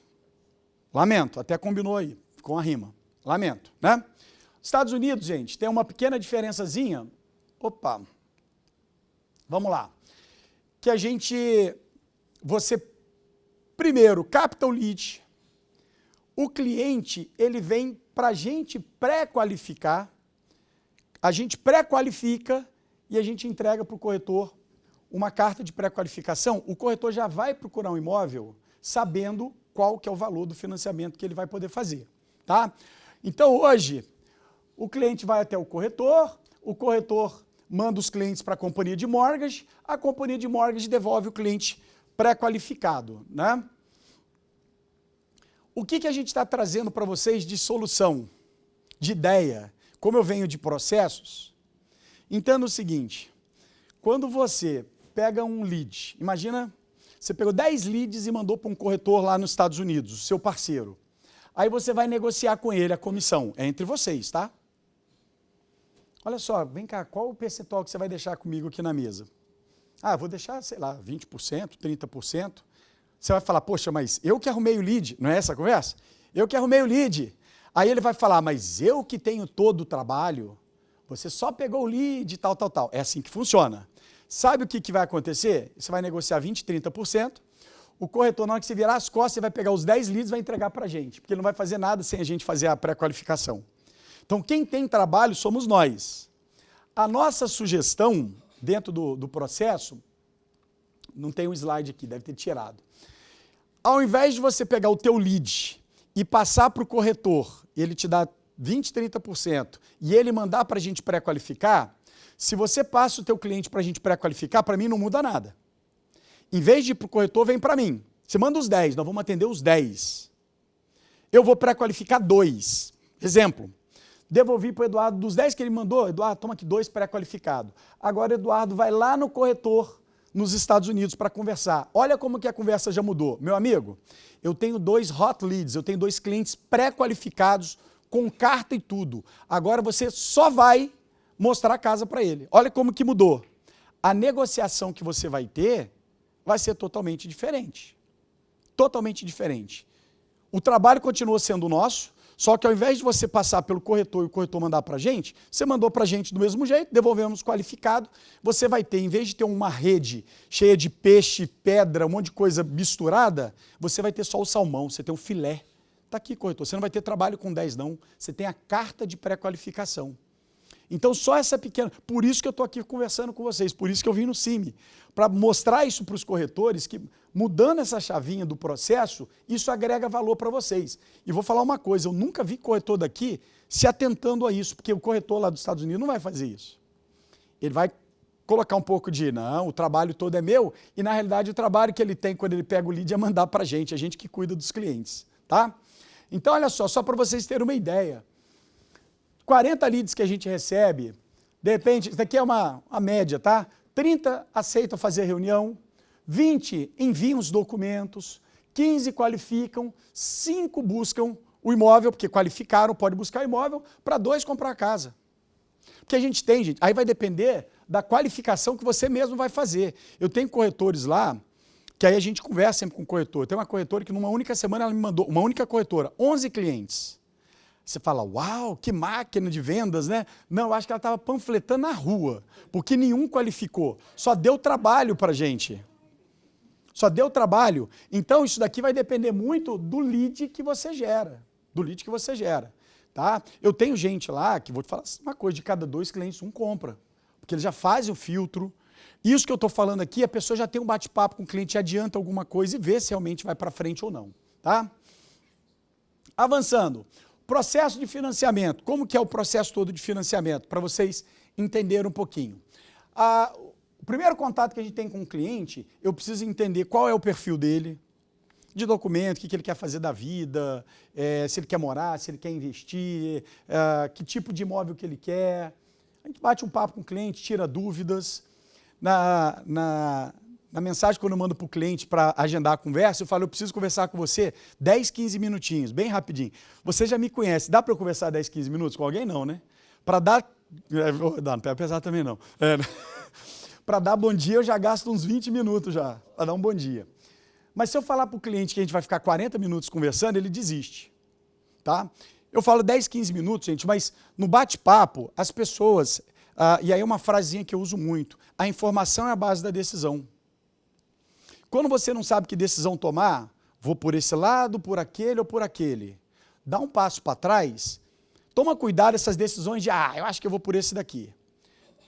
Lamento, até combinou aí, com a rima. Lamento, né? Estados Unidos, gente, tem uma pequena diferençazinha. Opa, vamos lá. Que você, primeiro, capta o lead. O cliente, ele vem para a gente pré-qualificar, a gente pré-qualifica e a gente entrega para o corretor uma carta de pré-qualificação. O corretor já vai procurar um imóvel sabendo qual que é o valor do financiamento que ele vai poder fazer, tá? Então hoje, o cliente vai até o corretor manda os clientes para a companhia de mortgage devolve o cliente pré-qualificado, né? O que a gente está trazendo para vocês de solução, de ideia? Como eu venho de processos, entenda o seguinte, quando você pega um lead, imagina, você pegou 10 leads e mandou para um corretor lá nos Estados Unidos, o seu parceiro. Aí você vai negociar com ele a comissão, é entre vocês, tá? Olha só, vem cá, qual o percentual que você vai deixar comigo aqui na mesa? Vou deixar, sei lá, 20%, 30%. Você vai falar, poxa, mas eu que arrumei o lead, não é essa a conversa? Eu que arrumei o lead. Aí ele vai falar, mas eu que tenho todo o trabalho, você só pegou o lead, tal. É assim que funciona. Sabe o que vai acontecer? Você vai negociar 20%, 30%. O corretor, na hora que você virar as costas, você vai pegar os 10 leads e vai entregar para a gente, porque ele não vai fazer nada sem a gente fazer a pré-qualificação. Então, quem tem trabalho somos nós. A nossa sugestão, dentro do processo, não tem um slide aqui, deve ter tirado. Ao invés de você pegar o teu lead e passar para o corretor, e ele te dá 20%, 30%, e ele mandar para a gente pré-qualificar, se você passa o teu cliente para a gente pré-qualificar, para mim não muda nada. Em vez de ir para o corretor, vem para mim. Você manda os 10, nós vamos atender os 10. Eu vou pré-qualificar 2. Exemplo, devolvi para o Eduardo dos 10 que ele mandou, Eduardo, toma aqui 2 pré-qualificado. Agora o Eduardo vai lá no corretor, nos Estados Unidos para conversar. Olha como que a conversa já mudou. Meu amigo, eu tenho 2 hot leads, eu tenho 2 clientes pré-qualificados, com carta e tudo. Agora você só vai mostrar a casa para ele. Olha como que mudou. A negociação que você vai ter vai ser totalmente diferente. Totalmente diferente. O trabalho continua sendo nosso, só que ao invés de você passar pelo corretor e o corretor mandar para a gente, você mandou para a gente do mesmo jeito, devolvemos qualificado, você vai ter, em vez de ter uma rede cheia de peixe, pedra, um monte de coisa misturada, você vai ter só o salmão, você tem o filé. Está aqui, corretor, você não vai ter trabalho com 10 não, você tem a carta de pré-qualificação. Então só essa pequena, por isso que eu estou aqui conversando com vocês, por isso que eu vim no CIMI, para mostrar isso para os corretores, que mudando essa chavinha do processo, isso agrega valor para vocês. E vou falar uma coisa, eu nunca vi corretor daqui se atentando a isso, porque o corretor lá dos Estados Unidos não vai fazer isso. Ele vai colocar um pouco de, não, o trabalho todo é meu, e na realidade o trabalho que ele tem quando ele pega o lead é mandar para a gente que cuida dos clientes, tá? Então olha só para vocês terem uma ideia, 40 leads que a gente recebe, de repente, isso daqui é uma média, tá? 30 aceitam fazer reunião, 20 enviam os documentos, 15 qualificam, 5 buscam o imóvel, porque qualificaram, pode buscar o imóvel, para 2 comprar a casa. Porque a gente tem, gente, aí vai depender da qualificação que você mesmo vai fazer. Eu tenho corretores lá, que aí a gente conversa sempre com o corretor. Tem uma corretora que numa única semana ela me mandou, uma única corretora, 11 clientes. Você fala, uau, que máquina de vendas, né? Não, eu acho que ela estava panfletando na rua, porque nenhum qualificou. Só deu trabalho para a gente. Só deu trabalho. Então, isso daqui vai depender muito do lead que você gera. Do lead que você gera. Tá? Eu tenho gente lá que, vou te falar uma coisa, de cada 2 clientes, 1 compra. Porque eles já fazem o filtro. Isso que eu estou falando aqui, a pessoa já tem um bate-papo com o cliente, adianta alguma coisa e vê se realmente vai para frente ou não. Tá? Avançando. Processo de financiamento. Como que é o processo todo de financiamento? Para vocês entenderem um pouquinho. O primeiro contato que a gente tem com o cliente, eu preciso entender qual é o perfil dele, de documento, o que ele quer fazer da vida, se ele quer morar, se ele quer investir, que tipo de imóvel que ele quer. A gente bate um papo com o cliente, tira dúvidas. Na mensagem que eu mando para o cliente para agendar a conversa, eu falo, eu preciso conversar com você 10, 15 minutinhos, bem rapidinho. Você já me conhece, dá para eu conversar 10, 15 minutos com alguém? Não, né? Para dar... Não pega pesar também não. Para dar bom dia, eu já gasto uns 20 minutos já, para dar um bom dia. Mas se eu falar para o cliente que a gente vai ficar 40 minutos conversando, ele desiste. Tá? Eu falo 10, 15 minutos, gente, mas no bate-papo, as pessoas... e aí uma frasinha que eu uso muito. A informação é a base da decisão. Quando você não sabe que decisão tomar, vou por esse lado, por aquele ou por aquele. Dá um passo para trás, toma cuidado essas decisões de, eu acho que eu vou por esse daqui.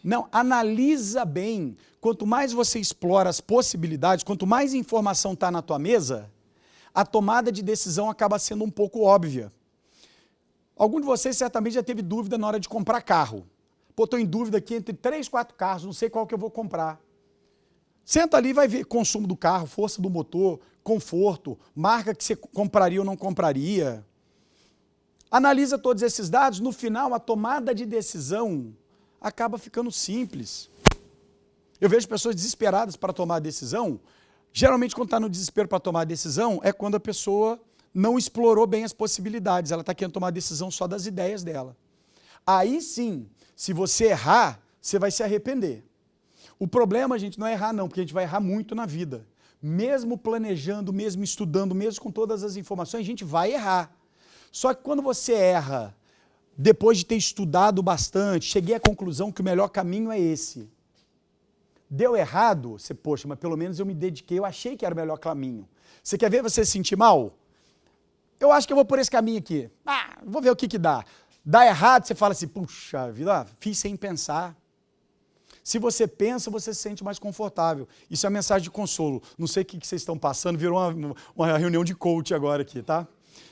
Não, analisa bem. Quanto mais você explora as possibilidades, quanto mais informação está na tua mesa, a tomada de decisão acaba sendo um pouco óbvia. Algum de vocês certamente já teve dúvida na hora de comprar carro. Pô, estou em dúvida aqui entre 3, 4 carros, não sei qual que eu vou comprar. Senta ali e vai ver consumo do carro, força do motor, conforto, marca que você compraria ou não compraria. Analisa todos esses dados, no final a tomada de decisão acaba ficando simples. Eu vejo pessoas desesperadas para tomar a decisão. Geralmente quando está no desespero para tomar a decisão é quando a pessoa não explorou bem as possibilidades, ela está querendo tomar a decisão só das ideias dela. Aí sim, se você errar, você vai se arrepender. O problema, gente, não é errar não, porque a gente vai errar muito na vida. Mesmo planejando, mesmo estudando, mesmo com todas as informações, a gente vai errar. Só que quando você erra, depois de ter estudado bastante, cheguei à conclusão que o melhor caminho é esse. Deu errado, você, poxa, mas pelo menos eu me dediquei, eu achei que era o melhor caminho. Você quer ver você se sentir mal? Eu acho que eu vou por esse caminho aqui. Vou ver o que dá. Dá errado, você fala assim, puxa vida, fiz sem pensar. Se você pensa, você se sente mais confortável. Isso é a mensagem de consolo. Não sei o que vocês estão passando, virou uma reunião de coach agora aqui, tá?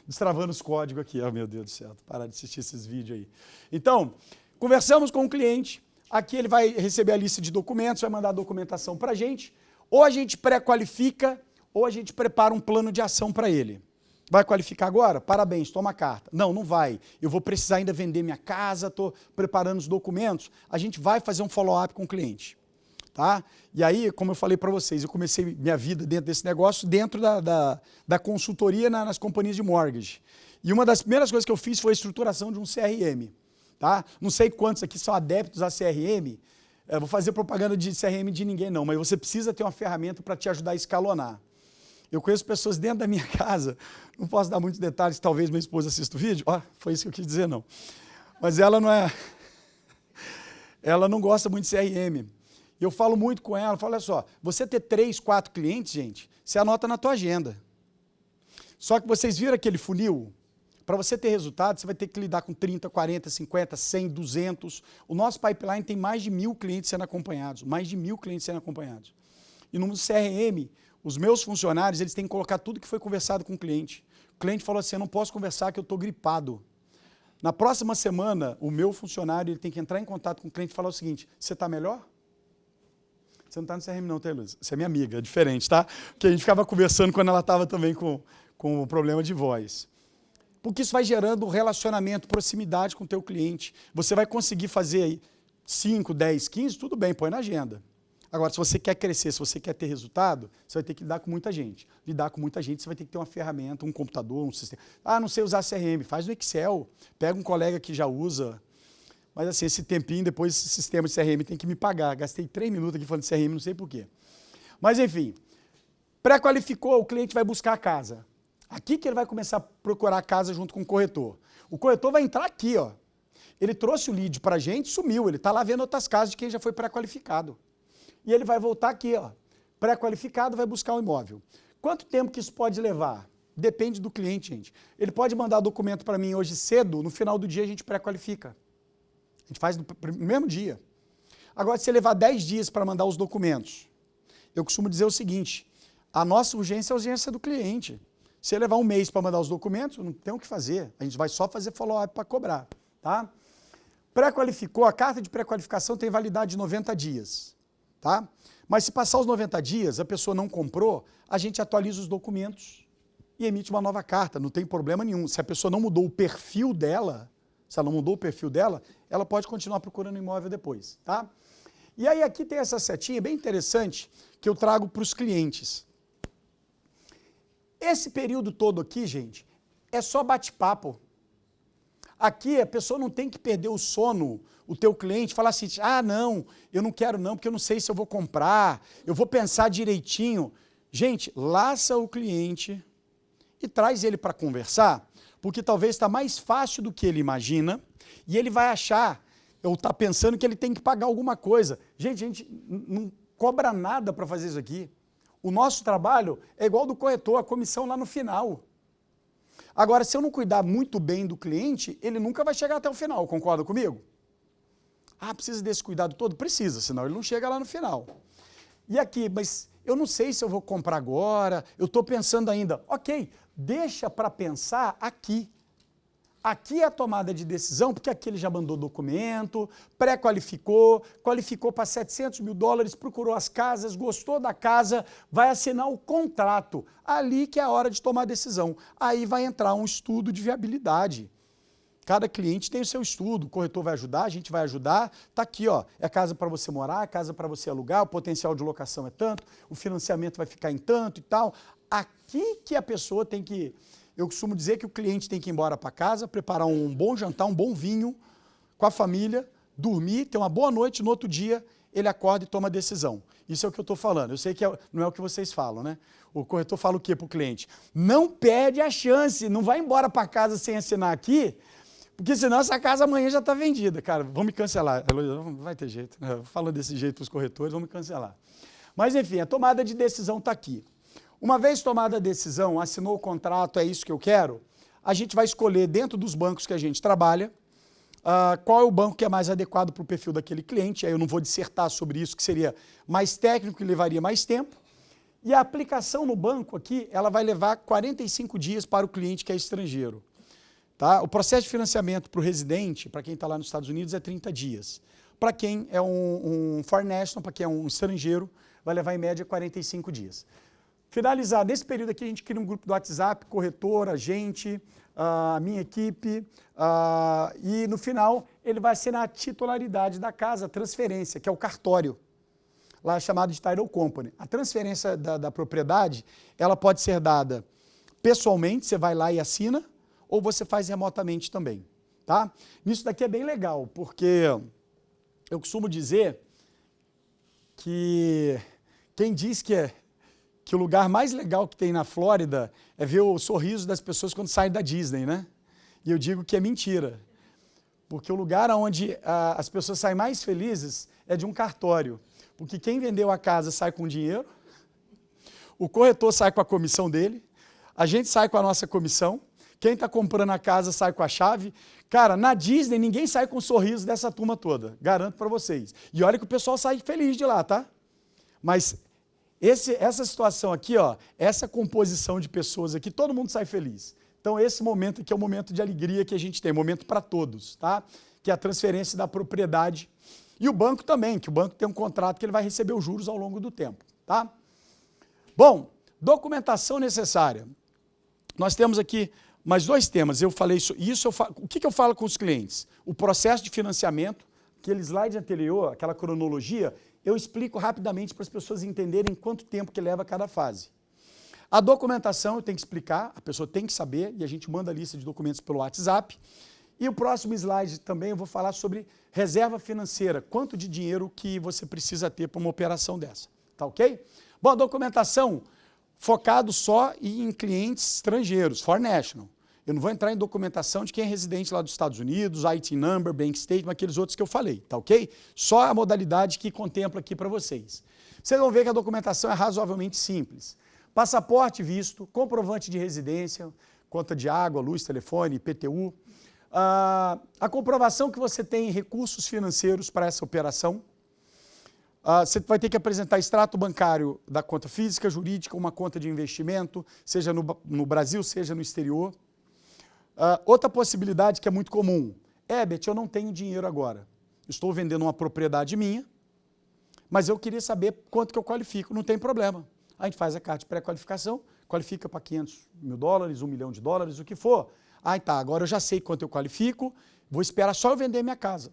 Destravando os códigos aqui. Meu Deus do céu, parar de assistir esses vídeos aí. Então, conversamos com o cliente. Aqui ele vai receber a lista de documentos, vai mandar a documentação para a gente. Ou a gente pré-qualifica, ou a gente prepara um plano de ação para ele. Vai qualificar agora? Parabéns, toma a carta. Não, não vai. Eu vou precisar ainda vender minha casa, estou preparando os documentos. A gente vai fazer um follow-up com o cliente. Tá? E aí, como eu falei para vocês, eu comecei minha vida dentro desse negócio, dentro da consultoria nas companhias de mortgage. E uma das primeiras coisas que eu fiz foi a estruturação de um CRM. Tá? Não sei quantos aqui são adeptos a CRM. Vou fazer propaganda de CRM de ninguém não, mas você precisa ter uma ferramenta para te ajudar a escalonar. Eu conheço pessoas dentro da minha casa, não posso dar muitos detalhes, talvez minha esposa assista o vídeo. Foi isso que eu quis dizer, não. Mas ela não gosta muito de CRM. E eu falo muito com ela, falo, olha só, você ter 3, 4 clientes, gente, você anota na tua agenda. Só que vocês viram aquele funil? Para você ter resultado, você vai ter que lidar com 30, 40, 50, 100, 200. O nosso pipeline tem mais de 1.000 clientes sendo acompanhados, mais de 1.000 clientes sendo acompanhados. E no CRM, os meus funcionários, eles têm que colocar tudo que foi conversado com o cliente. O cliente falou assim, eu não posso conversar que eu estou gripado. Na próxima semana, o meu funcionário ele tem que entrar em contato com o cliente e falar o seguinte, você está melhor? Você não está no CRM não, tá, Luiz? Você é minha amiga, é diferente, tá? Porque a gente ficava conversando quando ela estava também com o problema de voz. Porque isso vai gerando relacionamento, proximidade com o teu cliente. Você vai conseguir fazer aí 5, 10, 15, tudo bem, põe na agenda. Agora, se você quer crescer, se você quer ter resultado, você vai ter que lidar com muita gente. Lidar com muita gente, você vai ter que ter uma ferramenta, um computador, um sistema. Não sei usar CRM, faz no Excel, pega um colega que já usa. Mas assim, esse tempinho, depois esse sistema de CRM tem que me pagar. Gastei 3 minutos aqui falando de CRM, não sei porquê. Mas enfim, pré-qualificou, o cliente vai buscar a casa. Aqui que ele vai começar a procurar a casa junto com o corretor. O corretor vai entrar aqui, ó. Ele trouxe o lead para a gente, sumiu. Ele está lá vendo outras casas de quem já foi pré-qualificado. E ele vai voltar aqui, ó. Pré-qualificado, vai buscar o imóvel. Quanto tempo que isso pode levar? Depende do cliente, gente. Ele pode mandar documento para mim hoje cedo, no final do dia a gente pré-qualifica. A gente faz no mesmo dia. Agora, se levar 10 dias para mandar os documentos, eu costumo dizer o seguinte, a nossa urgência é a urgência do cliente. Se levar um mês para mandar os documentos, não tem o que fazer. A gente vai só fazer follow-up para cobrar, tá? Pré-qualificou, a carta de pré-qualificação tem validade de 90 dias, tá? Mas se passar os 90 dias, a pessoa não comprou, a gente atualiza os documentos e emite uma nova carta, não tem problema nenhum. Se a pessoa não mudou o perfil dela, ela pode continuar procurando imóvel depois, tá? E aí aqui tem essa setinha bem interessante que eu trago para os clientes. Esse período todo aqui, gente, é só bate-papo. Aqui a pessoa não tem que perder o sono, o teu cliente, falar assim, ah, não, eu não quero não, porque eu não sei se eu vou comprar, eu vou pensar direitinho. Gente, laça o cliente e traz ele para conversar, porque talvez está mais fácil do que ele imagina, e ele vai achar, ou está pensando que ele tem que pagar alguma coisa. Gente, a gente não cobra nada para fazer isso aqui. O nosso trabalho é igual do corretor, a comissão lá no final. Agora, se eu não cuidar muito bem do cliente, ele nunca vai chegar até o final, concorda comigo? Ah, precisa desse cuidado todo? Precisa, senão ele não chega lá no final. E aqui, mas eu não sei se eu vou comprar agora, eu estou pensando ainda. Ok, deixa para pensar aqui. Aqui é a tomada de decisão, porque aqui ele já mandou documento, pré-qualificou, qualificou para $700 mil, procurou as casas, gostou da casa, vai assinar o contrato. Ali que é a hora de tomar a decisão. Aí vai entrar um estudo de viabilidade. Cada cliente tem o seu estudo, o corretor vai ajudar, a gente vai ajudar. Está aqui, ó, é casa para você morar, é casa para você alugar, o potencial de locação é tanto, o financiamento vai ficar em tanto e tal. Aqui que a pessoa tem que... Eu costumo dizer que o cliente tem que ir embora para casa, preparar um bom jantar, um bom vinho com a família, dormir, ter uma boa noite, no outro dia ele acorda e toma a decisão. Isso é o que eu estou falando. Eu sei que não é o que vocês falam, né? O corretor fala o quê para o cliente? Não perde a chance, não vai embora para casa sem assinar aqui, porque senão essa casa amanhã já está vendida. Cara, vão me cancelar. Não vai ter jeito. Falando desse jeito para os corretores, vão me cancelar. Mas enfim, a tomada de decisão está aqui. Uma vez tomada a decisão, assinou o contrato, é isso que eu quero, a gente vai escolher dentro dos bancos que a gente trabalha, qual é o banco que é mais adequado para o perfil daquele cliente. Aí eu não vou dissertar sobre isso, que seria mais técnico e levaria mais tempo. E a aplicação no banco aqui, ela vai levar 45 dias para o cliente que é estrangeiro. Tá? O processo de financiamento para o residente, para quem está lá nos Estados Unidos, é 30 dias. Para quem é um foreign national, para quem é um estrangeiro, vai levar em média 45 dias. Finalizado, nesse período aqui a gente cria um grupo do WhatsApp, corretor, agente, a minha equipe, e no final ele vai assinar a titularidade da casa, a transferência, que é o cartório, lá chamado de Title Company. A transferência da propriedade, ela pode ser dada pessoalmente, você vai lá e assina, ou você faz remotamente também, tá? Isso daqui é bem legal, porque eu costumo dizer que quem diz que o lugar mais legal que tem na Flórida é ver o sorriso das pessoas quando saem da Disney, né? E eu digo que é mentira, porque o lugar onde as pessoas saem mais felizes é de um cartório, porque quem vendeu a casa sai com dinheiro, o corretor sai com a comissão dele, a gente sai com a nossa comissão, quem está comprando a casa sai com a chave. Cara, na Disney ninguém sai com o sorriso dessa turma toda, garanto para vocês. E olha que o pessoal sai feliz de lá, tá? Mas essa situação aqui, ó, essa composição de pessoas aqui, todo mundo sai feliz. Então esse momento aqui é o momento de alegria que a gente tem, momento para todos, tá? Que é a transferência da propriedade. E o banco também, que o banco tem um contrato que ele vai receber os juros ao longo do tempo, tá? Bom, documentação necessária. Nós temos aqui mais dois temas. Eu falei isso, o que eu falo com os clientes? O processo de financiamento, aquele slide anterior, aquela cronologia, eu explico rapidamente para as pessoas entenderem quanto tempo que leva cada fase. A documentação eu tenho que explicar, a pessoa tem que saber, e a gente manda a lista de documentos pelo WhatsApp. E o próximo slide também eu vou falar sobre reserva financeira, quanto de dinheiro que você precisa ter para uma operação dessa. Tá ok? Bom, a documentação focado só em clientes estrangeiros, foreign national. Eu não vou entrar em documentação de quem é residente lá dos Estados Unidos, IT number, bank statement, aqueles outros que eu falei, tá ok? Só a modalidade que contempla aqui para vocês. Vocês vão ver que a documentação é razoavelmente simples. Passaporte, visto, comprovante de residência, conta de água, luz, telefone, IPTU. A comprovação que você tem recursos financeiros para essa operação. Você vai ter que apresentar extrato bancário da conta física, jurídica, uma conta de investimento, seja no Brasil, seja no exterior. Outra possibilidade que é muito comum. Herbert, eu não tenho dinheiro agora. Estou vendendo uma propriedade minha, mas eu queria saber quanto que eu qualifico. Não tem problema. A gente faz a carta de pré-qualificação, qualifica para $500 mil, $1 milhão, o que for. Tá, agora eu já sei quanto eu qualifico, vou esperar só eu vender minha casa.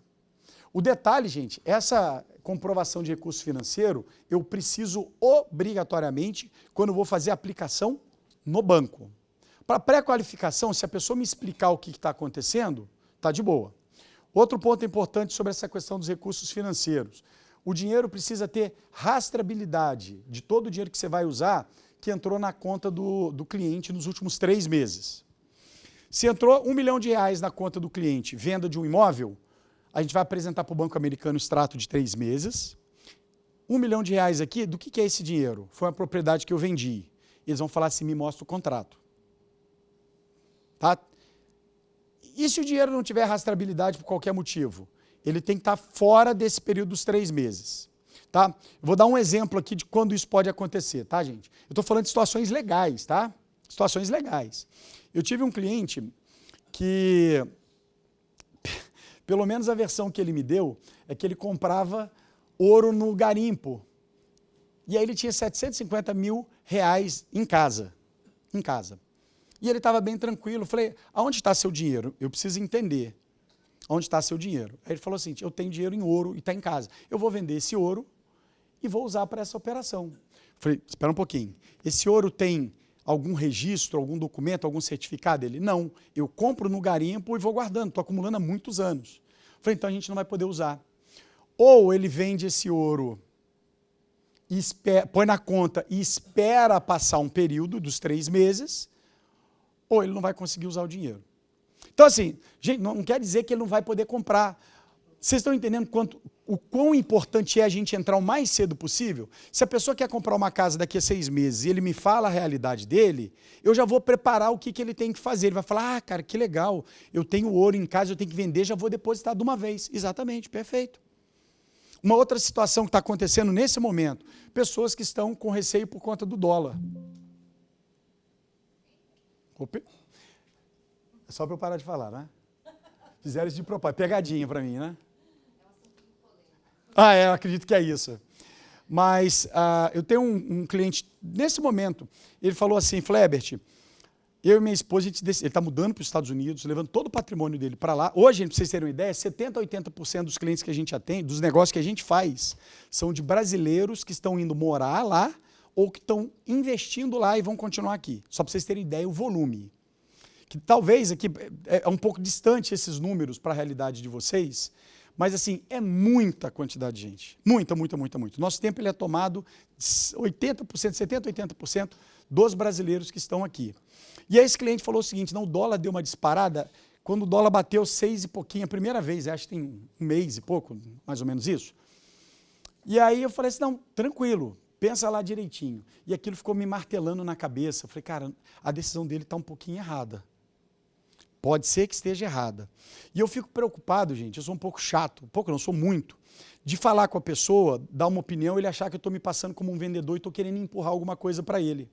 O detalhe, gente, essa comprovação de recurso financeiro, eu preciso obrigatoriamente quando vou fazer a aplicação no banco. Para pré-qualificação, se a pessoa me explicar o que está acontecendo, está de boa. Outro ponto importante sobre essa questão dos recursos financeiros. O dinheiro precisa ter rastreabilidade de todo o dinheiro que você vai usar que entrou na conta do cliente nos últimos 3 meses. Se entrou R$1 milhão na conta do cliente, venda de um imóvel, a gente vai apresentar para o Banco Americano o extrato de 3 meses. R$1 milhão aqui, do que é esse dinheiro? Foi uma propriedade que eu vendi. Eles vão falar assim, me mostra o contrato. Tá? E se o dinheiro não tiver rastreabilidade por qualquer motivo? Ele tem que estar fora desse período dos 3 meses. Tá? Eu vou dar um exemplo aqui de quando isso pode acontecer, tá, gente? Eu estou falando de situações legais, tá? Situações legais. Eu tive um cliente que, pelo menos a versão que ele me deu, é que ele comprava ouro no garimpo. E aí ele tinha R$750 mil em casa. E ele estava bem tranquilo. Eu falei, aonde está seu dinheiro? Eu preciso entender onde está seu dinheiro. Aí ele falou assim, eu tenho dinheiro em ouro e está em casa. Eu vou vender esse ouro e vou usar para essa operação. Eu falei, espera um pouquinho. Esse ouro tem algum registro, algum documento, algum certificado? Ele, não. Eu compro no garimpo e vou guardando. Estou acumulando há muitos anos. Eu falei, então a gente não vai poder usar. Ou ele vende esse ouro, e põe na conta e espera passar um período dos 3 meses, ou ele não vai conseguir usar o dinheiro. Então, assim, gente, não quer dizer que ele não vai poder comprar. Vocês estão entendendo o quão importante é a gente entrar o mais cedo possível? Se a pessoa quer comprar uma casa daqui a 6 meses e ele me fala a realidade dele, eu já vou preparar o que ele tem que fazer. Ele vai falar, cara, que legal, eu tenho ouro em casa, eu tenho que vender, já vou depositar de uma vez. Exatamente, perfeito. Uma outra situação que está acontecendo nesse momento, pessoas que estão com receio por conta do dólar. Opa. É só para eu parar de falar, né? Fizeram isso de propósito, pegadinha para mim, né? Eu acredito que é isso. Mas eu tenho um cliente, nesse momento, ele falou assim, Herbert, eu e minha esposa, ele está mudando para os Estados Unidos, levando todo o patrimônio dele para lá. Hoje, para vocês terem uma ideia, 70% a 80% dos clientes que a gente atende, dos negócios que a gente faz, são de brasileiros que estão indo morar lá ou que estão investindo lá e vão continuar aqui. Só para vocês terem ideia, o volume. Que talvez aqui é um pouco distante esses números para a realidade de vocês, mas assim, é muita quantidade de gente. Muita. Nosso tempo ele é tomado 80%, 70%, 80% dos brasileiros que estão aqui. E aí esse cliente falou o seguinte, não, o dólar deu uma disparada, quando o dólar bateu 6 e pouquinho, a primeira vez, acho que tem um mês e pouco, mais ou menos isso. E aí eu falei assim, não, tranquilo, pensa lá direitinho. E aquilo ficou me martelando na cabeça. Eu falei, cara, a decisão dele está um pouquinho errada. Pode ser que esteja errada. E eu fico preocupado, gente, eu sou um pouco chato, não, sou muito, de falar com a pessoa, dar uma opinião, ele achar que eu estou me passando como um vendedor e estou querendo empurrar alguma coisa para ele.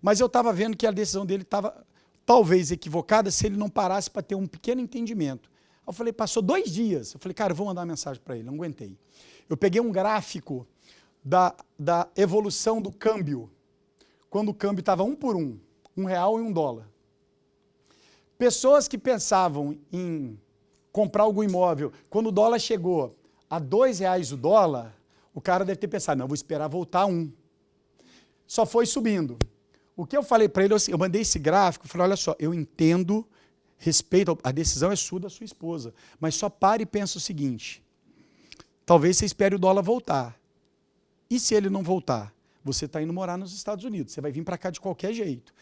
Mas eu estava vendo que a decisão dele estava talvez equivocada se ele não parasse para ter um pequeno entendimento. Eu falei, passou 2 dias. Eu falei, cara, eu vou mandar uma mensagem para ele, não aguentei. Eu peguei um gráfico da evolução do câmbio, quando o câmbio estava 1 por 1, R$1 e $1. Pessoas que pensavam em comprar algum imóvel, quando o dólar chegou a R$2 o dólar, o cara deve ter pensado, não, vou esperar voltar a 1. Só foi subindo. O que eu falei para ele, eu mandei esse gráfico, falei, olha só, eu entendo, respeito, a decisão é sua, da sua esposa, mas só pare e pensa o seguinte, talvez você espere o dólar voltar. E se ele não voltar? Você está indo morar nos Estados Unidos, você vai vir para cá de qualquer jeito.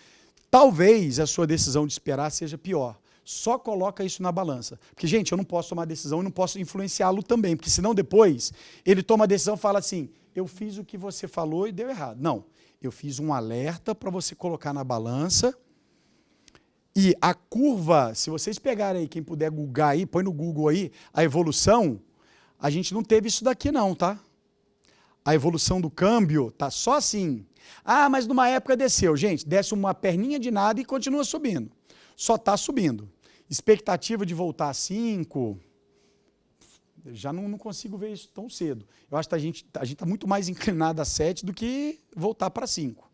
Talvez a sua decisão de esperar seja pior. Só coloca isso na balança. Porque, gente, eu não posso tomar decisão e não posso influenciá-lo também, porque senão depois ele toma a decisão e fala assim, eu fiz o que você falou e deu errado. Não, eu fiz um alerta para você colocar na balança e a curva, se vocês pegarem aí, quem puder googar aí, põe no Google aí, a evolução, a gente não teve isso daqui não, tá? A evolução do câmbio tá só assim. Ah, mas numa época desceu. Gente, desce uma perninha de nada e continua subindo. Só está subindo. Expectativa de voltar a 5, já não consigo ver isso tão cedo. Eu acho que a gente está muito mais inclinado a 7 do que voltar para 5.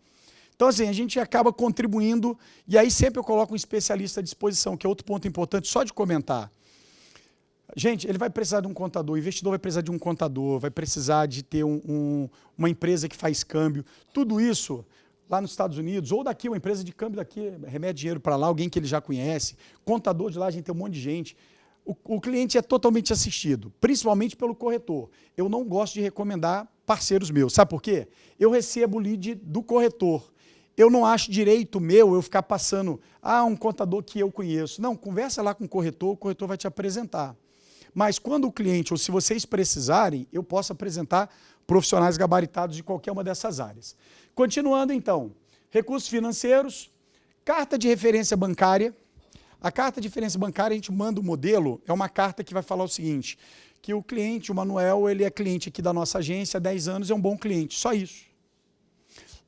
Então, assim, a gente acaba contribuindo, e aí sempre eu coloco um especialista à disposição, que é outro ponto importante, só de comentar. Gente, ele vai precisar de um contador, o investidor vai precisar de um contador, vai precisar de ter uma empresa que faz câmbio. Tudo isso, lá nos Estados Unidos, ou daqui, uma empresa de câmbio daqui, remete dinheiro para lá, alguém que ele já conhece. Contador de lá, a gente tem um monte de gente. O cliente é totalmente assistido, principalmente pelo corretor. Eu não gosto de recomendar parceiros meus. Sabe por quê? Eu recebo o lead do corretor. Eu não acho direito meu eu ficar passando, um contador que eu conheço. Não, conversa lá com o corretor vai te apresentar. Mas quando o cliente, ou se vocês precisarem, eu posso apresentar profissionais gabaritados de qualquer uma dessas áreas. Continuando então, recursos financeiros, carta de referência bancária. A carta de referência bancária, a gente manda o modelo, é uma carta que vai falar o seguinte, que o cliente, o Manuel, ele é cliente aqui da nossa agência há 10 anos, é um bom cliente, só isso.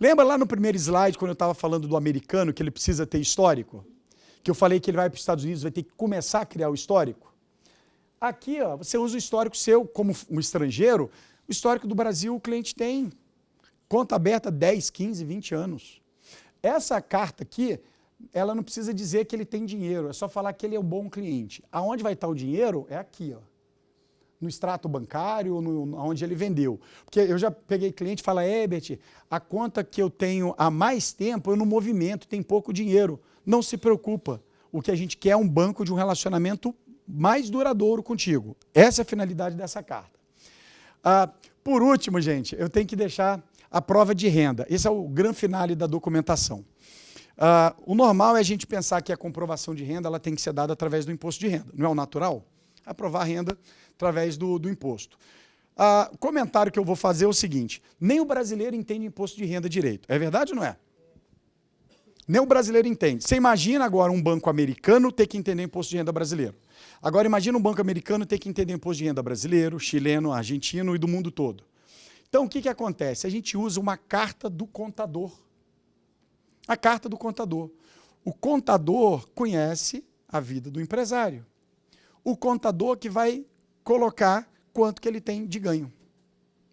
Lembra lá no primeiro slide, quando eu estava falando do americano, que ele precisa ter histórico? Que eu falei que ele vai para os Estados Unidos, vai ter que começar a criar o histórico? Aqui, ó, você usa o histórico seu como um estrangeiro, o histórico do Brasil o cliente tem conta aberta 10, 15, 20 anos. Essa carta aqui, ela não precisa dizer que ele tem dinheiro, é só falar que ele é um bom cliente. Aonde vai estar o dinheiro é aqui, ó, no extrato bancário, onde ele vendeu. Porque eu já peguei cliente e fala, Herbert, a conta que eu tenho há mais tempo, eu não movimento, tem pouco dinheiro. Não se preocupa, o que a gente quer é um banco de um relacionamento mais duradouro contigo. Essa é a finalidade dessa carta. Por último, gente, eu tenho que deixar a prova de renda. Esse é o grande finale da documentação. O normal é a gente pensar que a comprovação de renda ela tem que ser dada através do imposto de renda. Não é o natural? Aprovar a renda através do imposto. O comentário que eu vou fazer é o seguinte, nem o brasileiro entende imposto de renda direito. É verdade ou não é? Nem o brasileiro entende. Você imagina agora um banco americano ter que entender imposto de renda brasileiro. Agora imagina um banco americano ter que entender imposto de renda brasileiro, chileno, argentino e do mundo todo. Então o que acontece? A gente usa uma carta do contador. A carta do contador. O contador conhece a vida do empresário. O contador que vai colocar quanto que ele tem de ganho.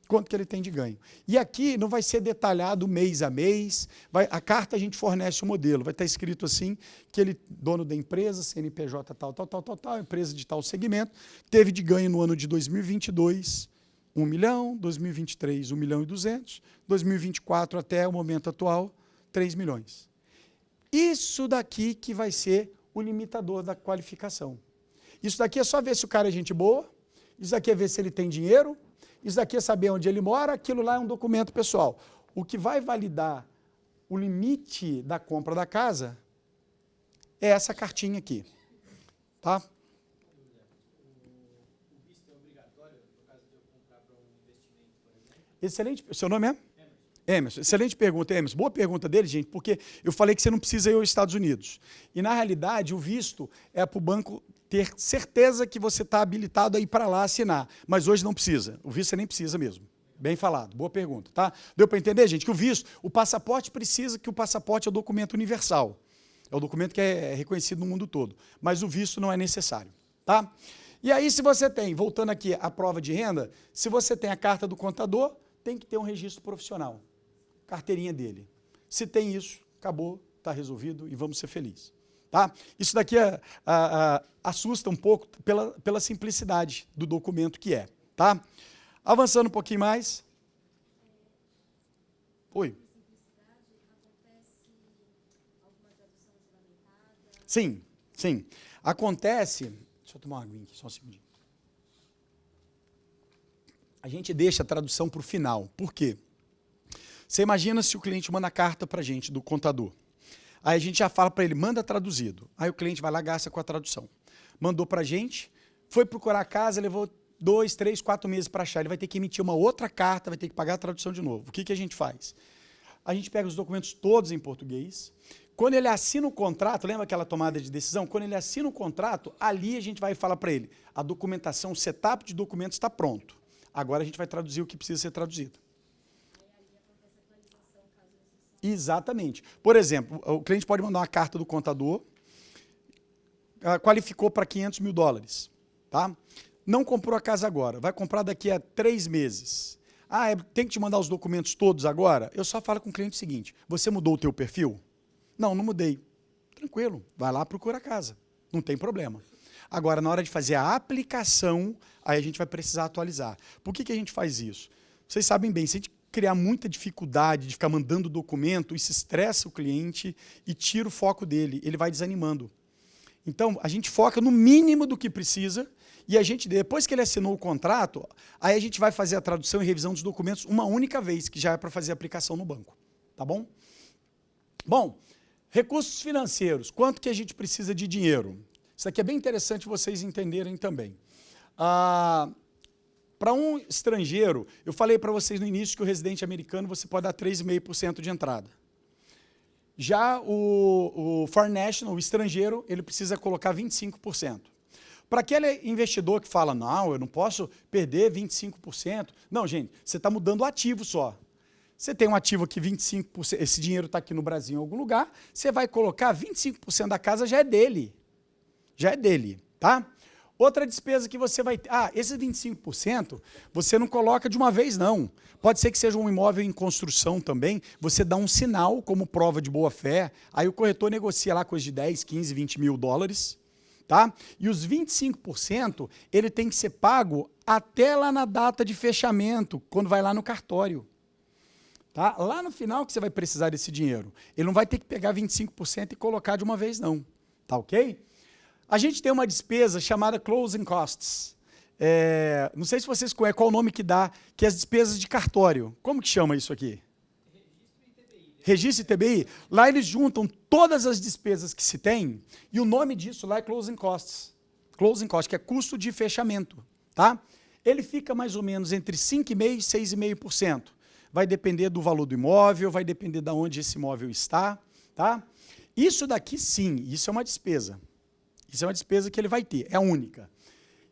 Quanto que ele tem de ganho. E aqui não vai ser detalhado mês a mês, a carta a gente fornece o modelo, vai estar escrito assim, que ele, dono da empresa, CNPJ tal, empresa de tal segmento, teve de ganho no ano de 2022, 1 milhão, 2023, 1 milhão e 200, 2024 até o momento atual, 3 milhões. Isso daqui que vai ser o limitador da qualificação. Isso daqui é só ver se o cara é gente boa, isso daqui é ver se ele tem dinheiro, isso daqui é saber onde ele mora, aquilo lá é um documento pessoal. O que vai validar o limite da compra da casa é essa cartinha aqui. Tá? O visto é obrigatório no caso de eu comprar para um investimento, por exemplo? Excelente. Seu nome é? Emerson. Excelente pergunta, Emerson. Boa pergunta dele, gente, porque eu falei que você não precisa ir aos Estados Unidos. E, na realidade, o visto é para o banco ter certeza que você está habilitado a ir para lá assinar. Mas hoje não precisa. O visto você nem precisa mesmo. Bem falado. Boa pergunta, tá? Deu para entender, gente, que o visto, o passaporte precisa, que o passaporte é o documento universal. É o documento que é reconhecido no mundo todo. Mas o visto não é necessário, tá? E aí, se você tem, voltando aqui à prova de renda, se você tem a carta do contador, tem que ter um registro profissional. Carteirinha dele. Se tem isso, acabou, está resolvido e vamos ser felizes. Tá? Isso daqui assusta um pouco pela simplicidade do documento que é. Tá? Avançando um pouquinho mais. Oi. Sim, sim. Acontece... Deixa eu tomar uma aguinha aqui, só um segundinho. A gente deixa a tradução para o final. Por quê? Você imagina se o cliente manda carta para a gente do contador. Aí a gente já fala para ele, manda traduzido. Aí o cliente vai lá, gasta com a tradução. Mandou para a gente, foi procurar a casa, levou 2, 3, 4 meses para achar. Ele vai ter que emitir uma outra carta, vai ter que pagar a tradução de novo. O que a gente faz? A gente pega os documentos todos em português. Quando ele assina o contrato, lembra aquela tomada de decisão? Quando ele assina o contrato, ali a gente vai falar para ele, a documentação, o setup de documentos está pronto. Agora a gente vai traduzir o que precisa ser traduzido. Exatamente. Por exemplo, o cliente pode mandar uma carta do contador, qualificou para $500 mil, tá? Não comprou a casa agora, vai comprar daqui a 3 meses. Tem que te mandar os documentos todos agora? Eu só falo com o cliente o seguinte, você mudou o teu perfil? Não mudei. Tranquilo, vai lá, procura a casa. Não tem problema. Agora, na hora de fazer a aplicação, aí a gente vai precisar atualizar. Por que a gente faz isso? Vocês sabem bem, se a gente criar muita dificuldade de ficar mandando documento, isso estressa o cliente e tira o foco dele, ele vai desanimando. Então, a gente foca no mínimo do que precisa e a gente, depois que ele assinou o contrato, aí a gente vai fazer a tradução e revisão dos documentos uma única vez, que já é para fazer a aplicação no banco. Tá bom? Bom, recursos financeiros. Quanto que a gente precisa de dinheiro? Isso aqui é bem interessante vocês entenderem também. Para um estrangeiro, eu falei para vocês no início que o residente americano você pode dar 3,5% de entrada. Já o Foreign National, o estrangeiro, ele precisa colocar 25%. Para aquele investidor que fala, não, eu não posso perder 25%. Não, gente, você está mudando o ativo só. Você tem um ativo aqui, 25%, esse dinheiro está aqui no Brasil em algum lugar, você vai colocar 25% da casa, já é dele. Já é dele, tá? Outra despesa que você vai ter, esses 25% você não coloca de uma vez, não. Pode ser que seja um imóvel em construção também, você dá um sinal como prova de boa-fé, aí o corretor negocia lá coisa de 10, 15, 20 mil dólares, tá? E os 25%, ele tem que ser pago até lá na data de fechamento, quando vai lá no cartório. Tá? Lá no final que você vai precisar desse dinheiro. Ele não vai ter que pegar 25% e colocar de uma vez, não. Tá ok? A gente tem uma despesa chamada closing costs. Não sei se vocês conhecem qual é o nome que dá, que é as despesas de cartório. Como que chama isso aqui? Registro e TBI. Lá eles juntam todas as despesas que se tem e o nome disso lá é closing costs. Closing costs, que é custo de fechamento. Tá? Ele fica mais ou menos entre 5,5% e 6,5%. Vai depender do valor do imóvel, vai depender de onde esse imóvel está. Tá? Isso daqui sim, isso é uma despesa. Isso é uma despesa que ele vai ter, é única.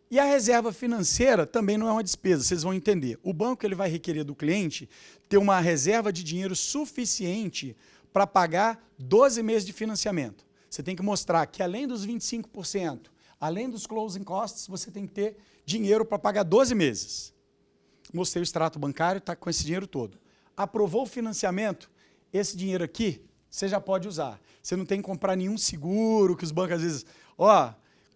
E a reserva financeira também não é uma despesa, vocês vão entender. O banco ele vai requerer do cliente ter uma reserva de dinheiro suficiente para pagar 12 meses de financiamento. Você tem que mostrar que além dos 25%, além dos closing costs, você tem que ter dinheiro para pagar 12 meses. Mostrei o extrato bancário, está com esse dinheiro todo. Aprovou o financiamento, esse dinheiro aqui, você já pode usar. Você não tem que comprar nenhum seguro, que os bancos às vezes,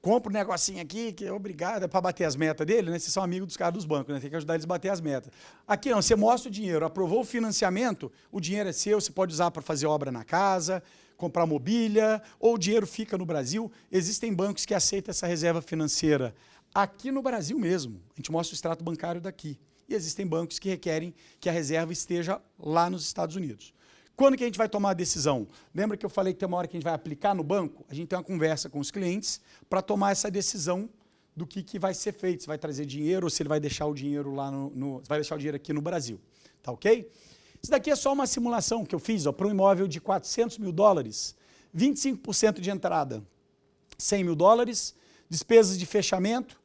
compra um negocinho aqui, que é obrigado, é para bater as metas dele, né? Vocês são amigos dos caras dos bancos, né? Tem que ajudar eles a bater as metas. Aqui não, você mostra o dinheiro, aprovou o financiamento, o dinheiro é seu, você pode usar para fazer obra na casa, comprar mobília, ou o dinheiro fica no Brasil. Existem bancos que aceitam essa reserva financeira aqui no Brasil mesmo. A gente mostra o extrato bancário daqui. E existem bancos que requerem que a reserva esteja lá nos Estados Unidos. Quando que a gente vai tomar a decisão? Lembra que eu falei que tem uma hora que a gente vai aplicar no banco? A gente tem uma conversa com os clientes para tomar essa decisão do que vai ser feito. Se vai trazer dinheiro ou se ele vai deixar o dinheiro lá vai deixar o dinheiro aqui no Brasil. Tá ok? Isso daqui é só uma simulação que eu fiz para um imóvel de 400 mil dólares, 25% de entrada, 100 mil dólares, despesas de fechamento,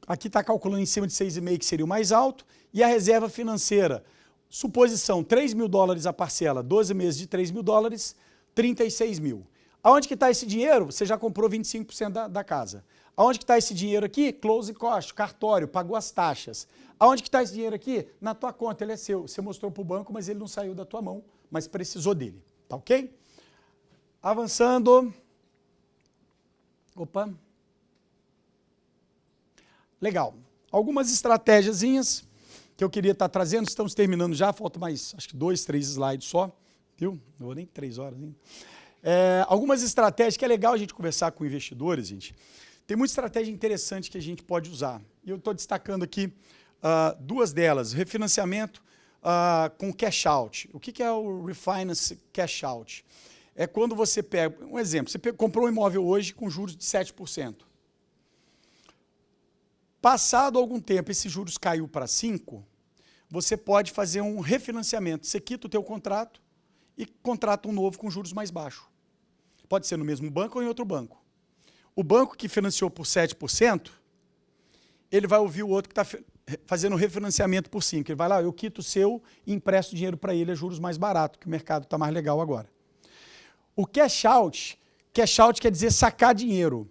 aqui está calculando em cima de 6,5 que seria o mais alto, e a reserva financeira, suposição, 3 mil dólares a parcela, 12 meses de 3 mil dólares, 36 mil. Aonde que está esse dinheiro? Você já comprou 25% da casa. Aonde que está esse dinheiro aqui? Closing cost, cartório, pagou as taxas. Aonde que está esse dinheiro aqui? Na tua conta, ele é seu. Você mostrou para o banco, mas ele não saiu da tua mão, mas precisou dele. Tá ok? Avançando. Opa. Legal. Algumas estratégiazinhas que eu queria estar trazendo, estamos terminando já, falta mais, acho que 2, 3 slides só, viu? Não vou nem 3 horas ainda. Algumas estratégias que é legal a gente conversar com investidores, gente. Tem muita estratégia interessante que a gente pode usar. E eu estou destacando aqui duas delas. Refinanciamento com cash out. O que é o refinance cash out? é quando você pega, um exemplo, você comprou um imóvel hoje com juros de 7%. Passado algum tempo, esses juros caiu para 5%, você pode fazer um refinanciamento. Você quita o teu contrato e contrata um novo com juros mais baixos. Pode ser no mesmo banco ou em outro banco. O banco que financiou por 7%, ele vai ouvir o outro que está fazendo refinanciamento por 5%. Ele vai lá, eu quito o seu e empresto dinheiro para ele a juros mais barato, que o mercado está mais legal agora. O cash out quer dizer sacar dinheiro.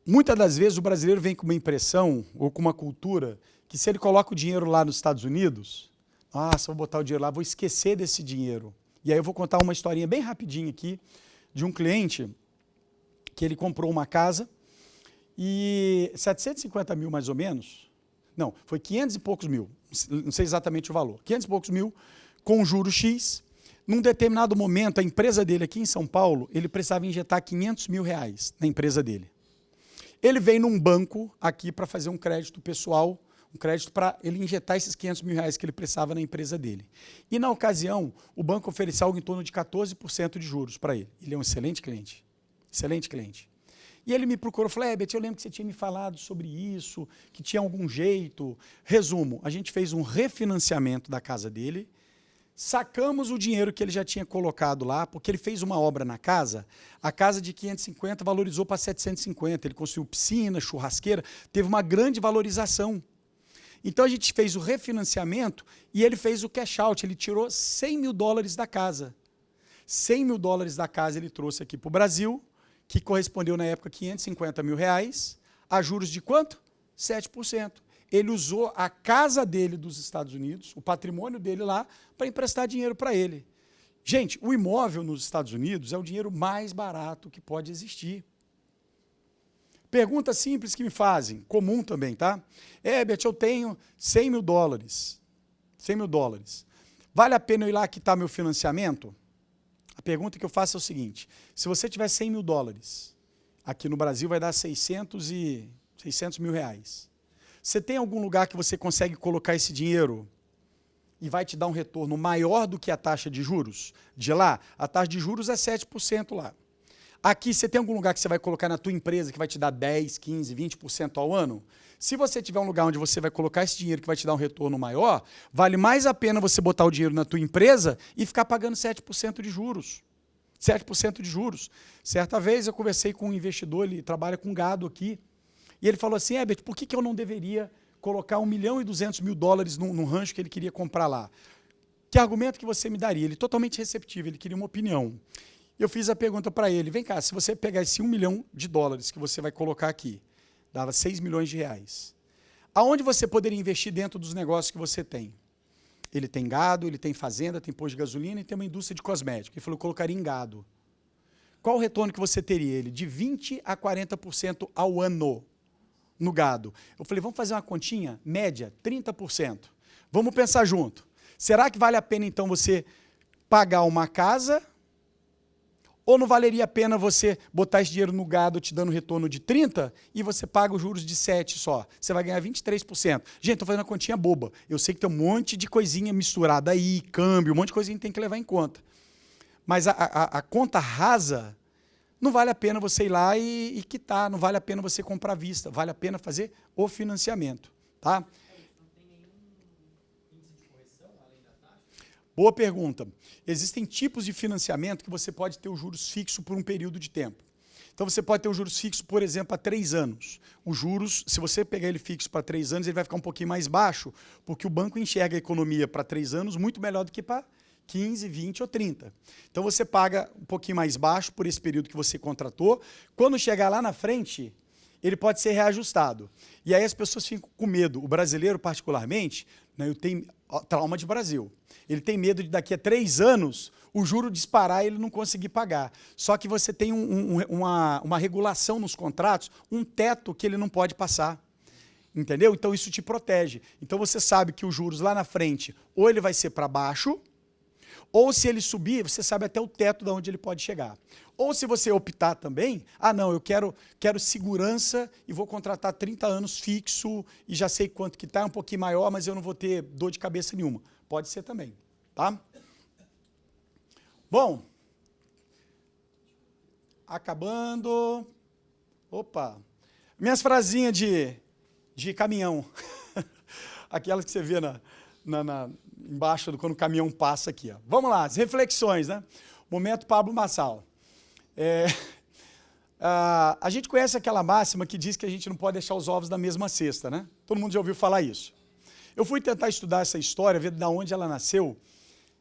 Muitas das vezes o brasileiro vem com uma impressão ou com uma cultura que se ele coloca o dinheiro lá nos Estados Unidos, nossa, vou botar o dinheiro lá, vou esquecer desse dinheiro. E aí eu vou contar uma historinha bem rapidinha aqui de um cliente que ele comprou uma casa e 750 mil mais ou menos, não, foi 500 e poucos mil, não sei exatamente o valor, 500 e poucos mil com juros X. Num determinado momento, a empresa dele aqui em São Paulo, ele precisava injetar 500 mil reais na empresa dele. Ele veio num banco aqui para fazer um crédito pessoal, um crédito para ele injetar esses 500 mil reais que ele precisava na empresa dele. E, na ocasião, o banco ofereceu algo em torno de 14% de juros para ele. Ele é um excelente cliente. Excelente cliente. E ele me procurou, falou, Herbert, eu lembro que você tinha me falado sobre isso, que tinha algum jeito. Resumo, a gente fez um refinanciamento da casa dele, sacamos o dinheiro que ele já tinha colocado lá, porque ele fez uma obra na casa, a casa de 550 valorizou para 750, ele construiu piscina, churrasqueira, teve uma grande valorização. Então a gente fez o refinanciamento e ele fez o cash out, ele tirou 100 mil dólares da casa. 100 mil dólares da casa ele trouxe aqui para o Brasil, que correspondeu na época a 550 mil reais, a juros de quanto? 7%. Ele usou a casa dele dos Estados Unidos, o patrimônio dele lá, para emprestar dinheiro para ele. Gente, o imóvel nos Estados Unidos é o dinheiro mais barato que pode existir. Pergunta simples que me fazem, comum também, tá? Herbert, eu tenho 100 mil dólares. 100 mil dólares. Vale a pena eu ir lá quitar meu financiamento? A pergunta que eu faço é o seguinte, se você tiver 100 mil dólares, aqui no Brasil vai dar 600 mil reais. Você tem algum lugar que você consegue colocar esse dinheiro e vai te dar um retorno maior do que a taxa de juros? De lá, a taxa de juros é 7% lá. Aqui, você tem algum lugar que você vai colocar na tua empresa que vai te dar 10, 15, 20% ao ano? Se você tiver um lugar onde você vai colocar esse dinheiro que vai te dar um retorno maior, vale mais a pena você botar o dinheiro na tua empresa e ficar pagando 7% de juros. 7% de juros. Certa vez eu conversei com um investidor, ele trabalha com gado aqui, e ele falou assim, Herbert, por que eu não deveria colocar 1 milhão e 200 mil dólares num rancho que ele queria comprar lá? Que argumento que você me daria? Ele totalmente receptivo, ele queria uma opinião. Eu fiz a pergunta para ele, vem cá, se você pegar esse 1 milhão de dólares que você vai colocar aqui, dava 6 milhões de reais, aonde você poderia investir dentro dos negócios que você tem? Ele tem gado, ele tem fazenda, tem posto de gasolina e tem uma indústria de cosméticos. Ele falou, eu colocaria em gado. Qual o retorno que você teria? Ele, de 20% a 40% ao ano no gado. Eu falei, vamos fazer uma continha? Média, 30%. Vamos pensar junto. Será que vale a pena, então, você pagar uma casa? Ou não valeria a pena você botar esse dinheiro no gado te dando retorno de 30% e você paga os juros de 7% só? Você vai ganhar 23%. Gente, estou fazendo uma continha boba. Eu sei que tem um monte de coisinha misturada aí, câmbio, um monte de coisinha que tem que levar em conta. Mas a conta rasa, não vale a pena você ir lá e quitar, não vale a pena você comprar à vista, vale a pena fazer o financiamento. Tá? Não tem nenhum índice de correção além da taxa? Boa pergunta. Existem tipos de financiamento que você pode ter o juros fixo por um período de tempo. Então, você pode ter o juros fixo, por exemplo, a 3 anos. Os juros, se você pegar ele fixo para 3 anos, ele vai ficar um pouquinho mais baixo, porque o banco enxerga a economia para 3 anos muito melhor do que para 15, 20 ou 30. Então, você paga um pouquinho mais baixo por esse período que você contratou. Quando chegar lá na frente, ele pode ser reajustado. E aí as pessoas ficam com medo. O brasileiro, particularmente, né, eu tenho trauma de Brasil. Ele tem medo de daqui a 3 anos o juro disparar e ele não conseguir pagar. Só que você tem uma regulação nos contratos, um teto que ele não pode passar. Entendeu? Então isso te protege. Então você sabe que os juros lá na frente, ou ele vai ser para baixo, ou se ele subir, você sabe até o teto de onde ele pode chegar. Ou se você optar também, não, eu quero segurança e vou contratar 30 anos fixo e já sei quanto que está, é um pouquinho maior, mas eu não vou ter dor de cabeça nenhuma. Pode ser também, tá? Bom, acabando. Opa! Minhas frasinhas de caminhão. Aquelas que você vê embaixo quando o caminhão passa aqui. Ó. Vamos lá, as reflexões, né? Momento Pablo Marçal. A gente conhece aquela máxima que diz que a gente não pode deixar os ovos na mesma cesta, né? Todo mundo já ouviu falar isso. Eu fui tentar estudar essa história, ver de onde ela nasceu.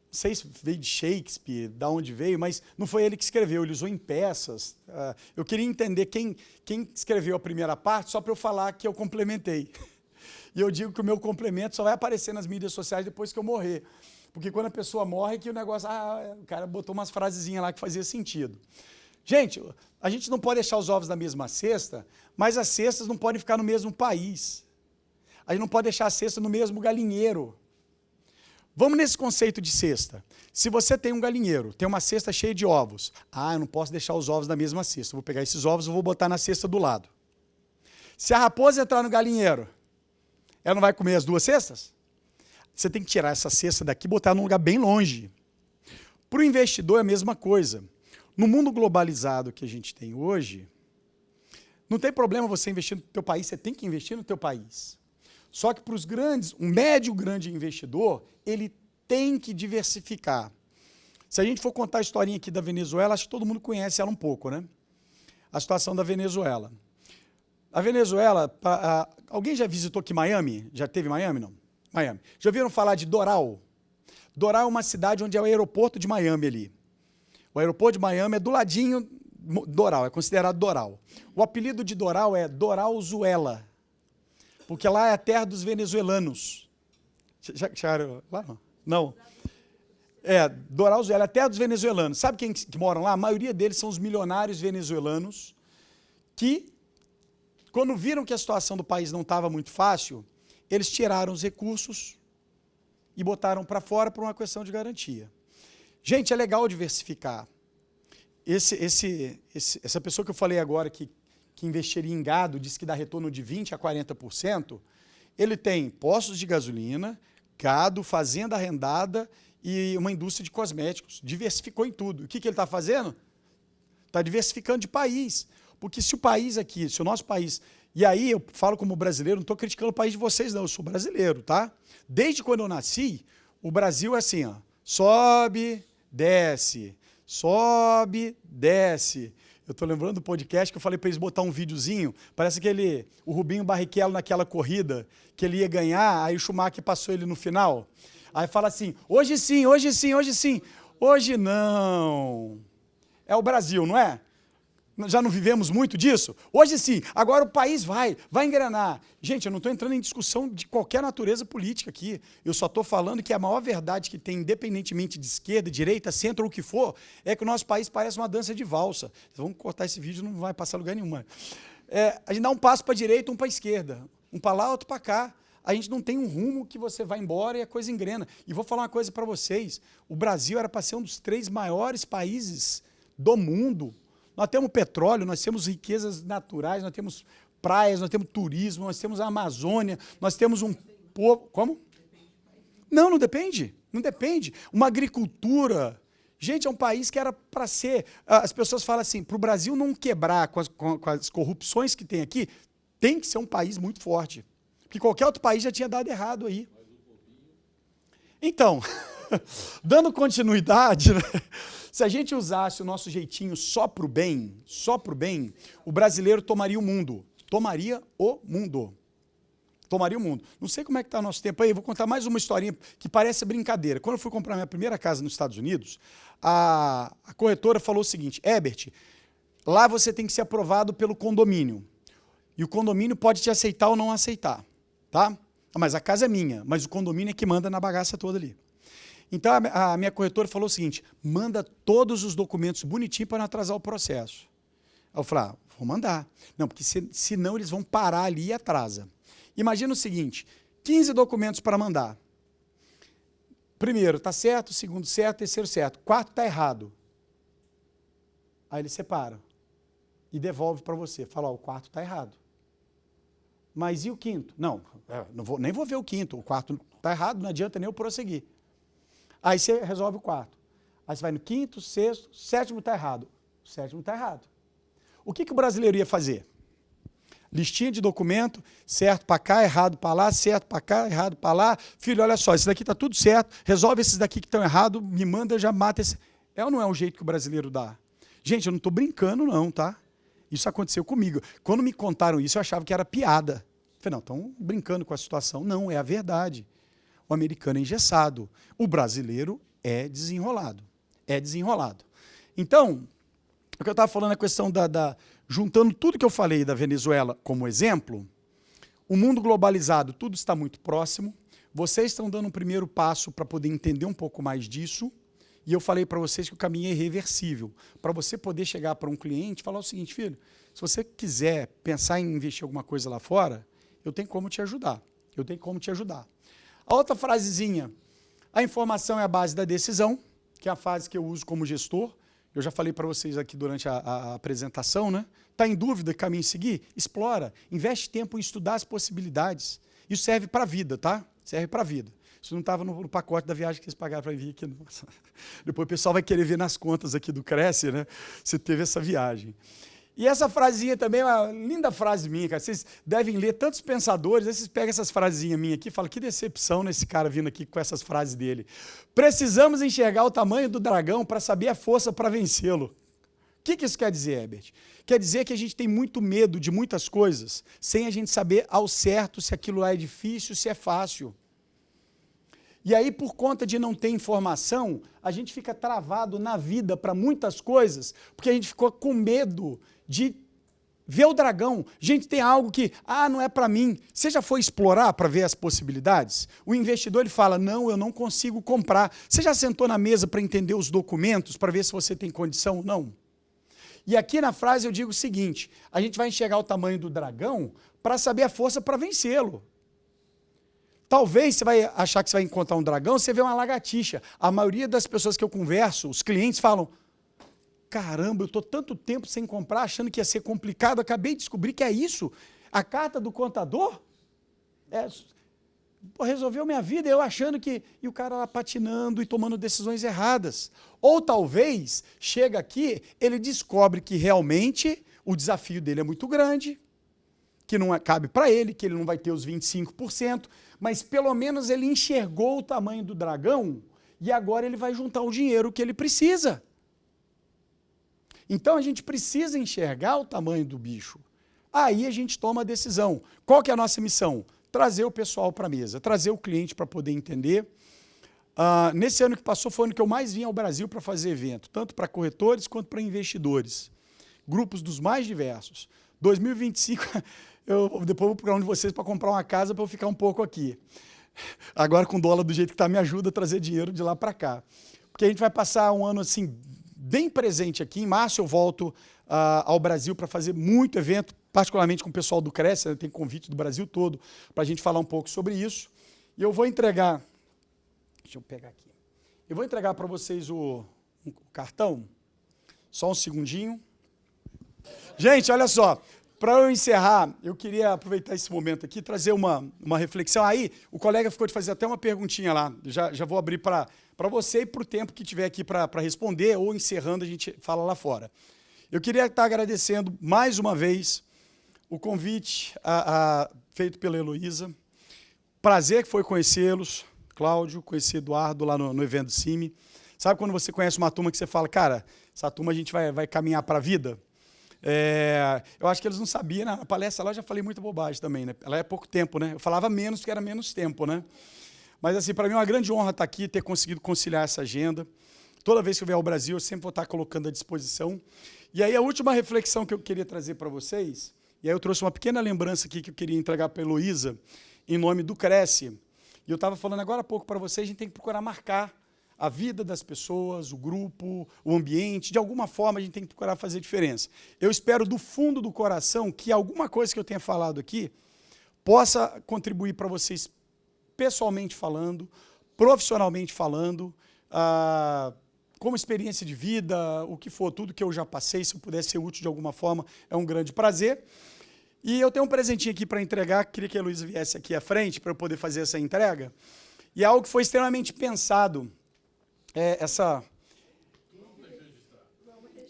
Não sei se veio de Shakespeare, de onde veio, mas não foi ele que escreveu, ele usou em peças. Eu queria entender quem escreveu a primeira parte, só para eu falar que eu complementei. E eu digo que o meu complemento só vai aparecer nas mídias sociais depois que eu morrer. Porque quando a pessoa morre, que o negócio... o cara botou umas frasezinhas lá que fazia sentido. Gente, a gente não pode deixar os ovos na mesma cesta, mas as cestas não podem ficar no mesmo país. A gente não pode deixar a cesta no mesmo galinheiro. Vamos nesse conceito de cesta. Se você tem um galinheiro, tem uma cesta cheia de ovos. Eu não posso deixar os ovos na mesma cesta. Vou pegar esses ovos e vou botar na cesta do lado. Se a raposa entrar no galinheiro, ela não vai comer as duas cestas? Você tem que tirar essa cesta daqui e botar num lugar bem longe. Para o investidor é a mesma coisa. No mundo globalizado que a gente tem hoje, não tem problema você investir no teu país, você tem que investir no teu país. Só que para os grandes, um médio grande investidor, ele tem que diversificar. Se a gente for contar a historinha aqui da Venezuela, acho que todo mundo conhece ela um pouco, né? A situação da Venezuela. A Venezuela, alguém já visitou aqui Miami? Já teve Miami, não? Miami. Já ouviram falar de Doral? Doral é uma cidade onde é o aeroporto de Miami ali. O aeroporto de Miami é do ladinho, Doral, é considerado Doral. O apelido de Doral é Doralzuela, porque lá é a terra dos venezuelanos. Já lá? Não. Doralzuela é a terra dos venezuelanos. Sabe quem que moram lá? A maioria deles são os milionários venezuelanos que, quando viram que a situação do país não estava muito fácil, eles tiraram os recursos e botaram para fora por uma questão de garantia. Gente, é legal diversificar. Essa pessoa que eu falei agora que investiria em gado, disse que dá retorno de 20% a 40%, ele tem postos de gasolina, gado, fazenda arrendada e uma indústria de cosméticos. Diversificou em tudo. O que ele está fazendo? Está diversificando de país. Porque se o país aqui, se o nosso país... E aí eu falo como brasileiro, não estou criticando o país de vocês não, eu sou brasileiro, tá? Desde quando eu nasci, o Brasil é assim, ó, sobe, desce, sobe, desce. Eu estou lembrando do podcast que eu falei para eles botar um videozinho, parece o Rubinho Barrichello naquela corrida, que ele ia ganhar, aí o Schumacher passou ele no final. Aí fala assim, hoje sim, hoje sim, hoje sim. Hoje não. É o Brasil, não é? Já não vivemos muito disso? Hoje sim, agora o país vai engrenar. Gente, eu não estou entrando em discussão de qualquer natureza política aqui. Eu só estou falando que a maior verdade que tem, independentemente de esquerda, direita, centro ou o que for, é que o nosso país parece uma dança de valsa. Vamos cortar esse vídeo, não vai passar lugar nenhum. A gente dá um passo para a direita, um para a esquerda. Um para lá, outro para cá. A gente não tem um rumo que você vai embora e a coisa engrena. E vou falar uma coisa para vocês. O Brasil era para ser um dos 3 maiores países do mundo. Nós temos petróleo, nós temos riquezas naturais, nós temos praias, nós temos turismo, nós temos a Amazônia, nós temos um povo... Como? Não depende. Não depende. Uma agricultura... Gente, é um país que era para ser... As pessoas falam assim, para o Brasil não quebrar com as corrupções que tem aqui, tem que ser um país muito forte. Porque qualquer outro país já tinha dado errado aí. Então, dando continuidade... Né? Se a gente usasse o nosso jeitinho só para o bem, o brasileiro tomaria o mundo. Tomaria o mundo. Tomaria o mundo. Não sei como é que está o nosso tempo aí, vou contar mais uma historinha que parece brincadeira. Quando eu fui comprar minha primeira casa nos Estados Unidos, a corretora falou o seguinte, Herbert, lá você tem que ser aprovado pelo condomínio. E o condomínio pode te aceitar ou não aceitar. Tá? Mas a casa é minha, mas o condomínio é que manda na bagaça toda ali. Então, a minha corretora falou o seguinte, manda todos os documentos bonitinhos para não atrasar o processo. Aí eu falei, vou mandar. Não, porque senão eles vão parar ali e atrasa. Imagina o seguinte, 15 documentos para mandar. Primeiro, está certo, segundo certo, terceiro certo. Quarto está errado. Aí ele separa e devolve para você. Fala, o quarto está errado. Mas e o quinto? Não, nem vou ver o quinto. O quarto está errado, não adianta nem eu prosseguir. Aí você resolve o quarto. Aí você vai no quinto, sexto, sétimo está errado. O sétimo está errado. o que o brasileiro ia fazer? Listinha de documento, certo para cá, errado para lá, certo para cá, errado para lá. Filho, olha só, esse daqui está tudo certo, resolve esses daqui que estão errados, me manda, já mata esse. É ou não é o jeito que o brasileiro dá? Gente, eu não estou brincando não, tá? Isso aconteceu comigo. Quando me contaram isso, eu achava que era piada. Falei, não, estão brincando com a situação. Não, é a verdade. O americano é engessado. O brasileiro é desenrolado. É desenrolado. Então, o que eu estava falando é a questão juntando tudo que eu falei da Venezuela como exemplo, o mundo globalizado, tudo está muito próximo. Vocês estão dando um primeiro passo para poder entender um pouco mais disso. E eu falei para vocês que o caminho é irreversível. Para você poder chegar para um cliente e falar o seguinte, filho, se você quiser pensar em investir alguma coisa lá fora, eu tenho como te ajudar. Eu tenho como te ajudar. A outra frasezinha, a informação é a base da decisão, que é a frase que eu uso como gestor. Eu já falei para vocês aqui durante a apresentação, né? Está em dúvida que caminho seguir? Explora, investe tempo em estudar as possibilidades. Isso serve para a vida, tá? Serve para a vida. Isso não estava no pacote da viagem que eles pagaram para vir aqui. Nossa. Depois o pessoal vai querer ver nas contas aqui do Cresce, né? Você teve essa viagem. E essa frasinha também é uma linda frase minha, cara. Vocês devem ler tantos pensadores, aí vocês pegam essas frasinhas minhas aqui e falam, que decepção nesse cara vindo aqui com essas frases dele. Precisamos enxergar o tamanho do dragão para saber a força para vencê-lo. O que isso quer dizer, Herbert? Quer dizer que a gente tem muito medo de muitas coisas, sem a gente saber ao certo se aquilo lá é difícil, se é fácil. E aí, por conta de não ter informação, a gente fica travado na vida para muitas coisas, porque a gente ficou com medo de ver o dragão. Gente, tem algo que, não é para mim. Você já foi explorar para ver as possibilidades? O investidor ele fala, não, eu não consigo comprar. Você já sentou na mesa para entender os documentos, para ver se você tem condição ou não? E aqui na frase eu digo o seguinte, a gente vai enxergar o tamanho do dragão para saber a força para vencê-lo. Talvez você vai achar que você vai encontrar um dragão, você vê uma lagartixa. A maioria das pessoas que eu converso, os clientes falam, caramba, eu estou tanto tempo sem comprar, achando que ia ser complicado, acabei de descobrir que é isso. A carta do contador resolveu minha vida, eu achando que... E o cara lá patinando e tomando decisões erradas. Ou talvez, chega aqui, ele descobre que realmente o desafio dele é muito grande, que não cabe para ele, que ele não vai ter os 25%, mas pelo menos ele enxergou o tamanho do dragão e agora ele vai juntar o dinheiro que ele precisa. Então a gente precisa enxergar o tamanho do bicho. Aí a gente toma a decisão. Qual que é a nossa missão? Trazer o pessoal para a mesa, trazer o cliente para poder entender. Nesse ano que passou foi o ano que eu mais vim ao Brasil para fazer evento, tanto para corretores quanto para investidores. Grupos dos mais diversos. 2025... depois vou procurar um de vocês para comprar uma casa para eu ficar um pouco aqui. Agora com o dólar do jeito que está, me ajuda a trazer dinheiro de lá para cá. Porque a gente vai passar um ano assim, bem presente aqui. Em março eu volto ao Brasil para fazer muito evento, particularmente com o pessoal do Cresce, né? Tem convite do Brasil todo para a gente falar um pouco sobre isso. E eu vou entregar, deixa eu pegar aqui. Eu vou entregar para vocês o cartão. Só um segundinho. Gente, olha só. Para eu encerrar, eu queria aproveitar esse momento aqui, trazer uma reflexão. Aí, o colega ficou de fazer até uma perguntinha lá. Já vou abrir para você e para o tempo que tiver aqui para responder, ou encerrando, a gente fala lá fora. Eu queria estar agradecendo mais uma vez o convite feito pela Heloísa. Prazer que foi conhecê-los, Cláudio, conhecer Eduardo lá no evento do CIMI. Sabe quando você conhece uma turma que você fala, cara, essa turma a gente vai caminhar para a vida? Eu acho que eles não sabiam, na palestra lá eu já falei muita bobagem também, né? Ela é pouco tempo, né? Eu falava menos porque era menos tempo, né? Mas assim, para mim é uma grande honra estar aqui, ter conseguido conciliar essa agenda. Toda vez que eu vier ao Brasil, eu sempre vou estar colocando à disposição. E aí a última reflexão que eu queria trazer para vocês, e aí eu trouxe uma pequena lembrança aqui que eu queria entregar para a Heloísa, em nome do Cresce. E eu estava falando agora há pouco para vocês, a gente tem que procurar marcar a vida das pessoas, o grupo, o ambiente, de alguma forma a gente tem que procurar fazer diferença. Eu espero do fundo do coração que alguma coisa que eu tenha falado aqui possa contribuir para vocês pessoalmente falando, profissionalmente falando, como experiência de vida, o que for, tudo que eu já passei, se eu puder ser útil de alguma forma, é um grande prazer. E eu tenho um presentinho aqui para entregar, queria que a Heloísa viesse aqui à frente para eu poder fazer essa entrega. E é algo que foi extremamente pensado.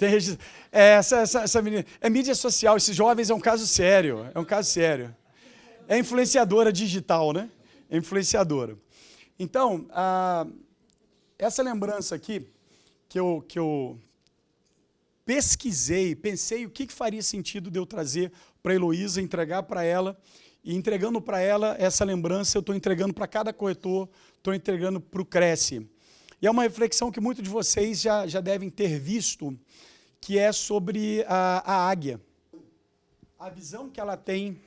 Tem registro. Essa menina. É mídia social, esses jovens é um caso sério. É um caso sério. É influenciadora digital, né? É influenciadora. Então, essa lembrança aqui, que eu pesquisei, pensei o que faria sentido de eu trazer para a Heloísa, entregar para ela, e entregando para ela essa lembrança, eu estou entregando para cada corretor, estou entregando para o Cresce. E é uma reflexão que muitos de vocês já devem ter visto, que é sobre a águia. A visão que ela tem...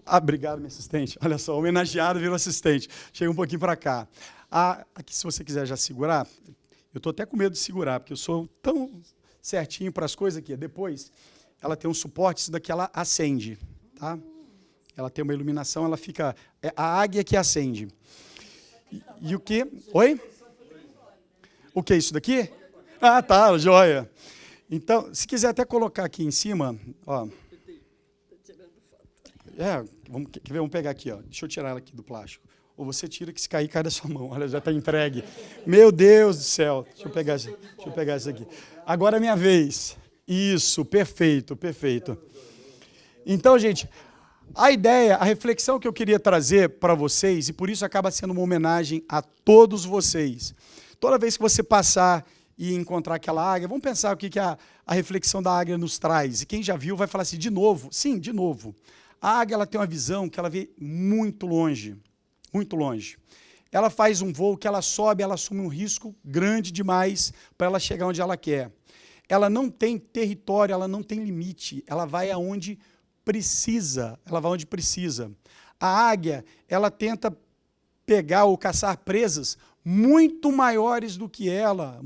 obrigado, minha assistente. Olha só, homenageado virou assistente. Chega um pouquinho para cá. Aqui, se você quiser já segurar, eu estou até com medo de segurar, porque eu sou tão certinho para as coisas aqui. Depois, ela tem um suporte, isso daqui ela acende. Tá? Ela tem uma iluminação, ela fica... É a águia que acende. E o quê? Oi? O que é isso daqui? Ah, tá, joia. Então, se quiser até colocar aqui em cima, ó. Vamos pegar aqui, ó. Deixa eu tirar ela aqui do plástico. Ou você tira que se cair, cai da sua mão. Olha, já está entregue. Meu Deus do céu. Deixa eu pegar isso aqui. Agora é minha vez. Isso, perfeito, perfeito. Então, gente, a ideia, a reflexão que eu queria trazer para vocês, e por isso acaba sendo uma homenagem a todos vocês. Toda vez que você passar e encontrar aquela águia, vamos pensar o que a reflexão da águia nos traz. E quem já viu vai falar assim, de novo? Sim, de novo. A águia ela tem uma visão que ela vê muito longe, muito longe. Ela faz um voo que ela sobe, ela assume um risco grande demais para ela chegar onde ela quer. Ela não tem território, ela não tem limite, ela vai aonde precisa, ela vai onde precisa. A águia, ela tenta pegar ou caçar presas muito maiores do que ela,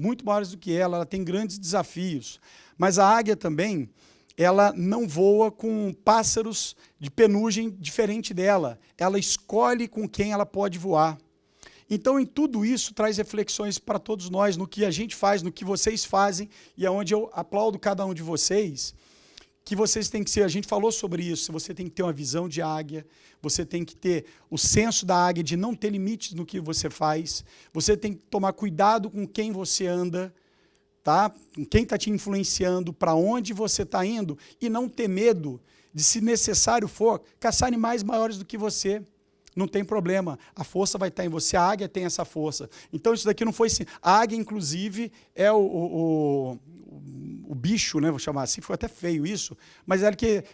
ela tem grandes desafios. Mas a águia também, ela não voa com pássaros de penugem diferente dela. Ela escolhe com quem ela pode voar. Então, em tudo isso, traz reflexões para todos nós, no que a gente faz, no que vocês fazem, e aonde eu aplaudo cada um de vocês, que vocês têm que ser, a gente falou sobre isso, você tem que ter uma visão de águia, você tem que ter o senso da águia de não ter limites no que você faz, você tem que tomar cuidado com quem você anda, tá? Quem está te influenciando, para onde você está indo, e não ter medo de, se necessário for, caçar animais maiores do que você. Não tem problema, a força vai estar em você, a águia tem essa força. Então isso daqui não foi assim. A águia, inclusive, é o bicho, né, vou chamar assim, foi até feio isso, mas é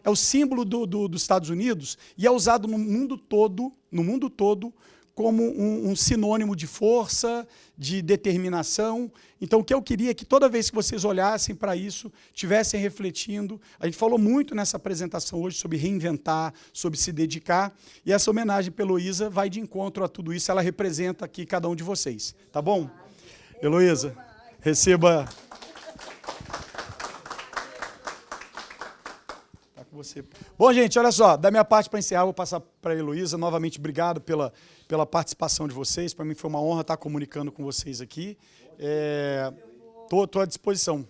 o símbolo dos Estados Unidos e é usado no mundo todo como um sinônimo de força, de determinação. Então, o que eu queria é que toda vez que vocês olhassem para isso, estivessem refletindo. A gente falou muito nessa apresentação hoje sobre reinventar, sobre se dedicar, e essa homenagem pela Heloísa vai de encontro a tudo isso, ela representa aqui cada um de vocês. Tá bom? Heloísa, receba... Você. Bom, gente, olha só, da minha parte para encerrar, vou passar para a Heloísa. Novamente, obrigado pela participação de vocês. Para mim foi uma honra estar comunicando com vocês aqui. Estou à disposição.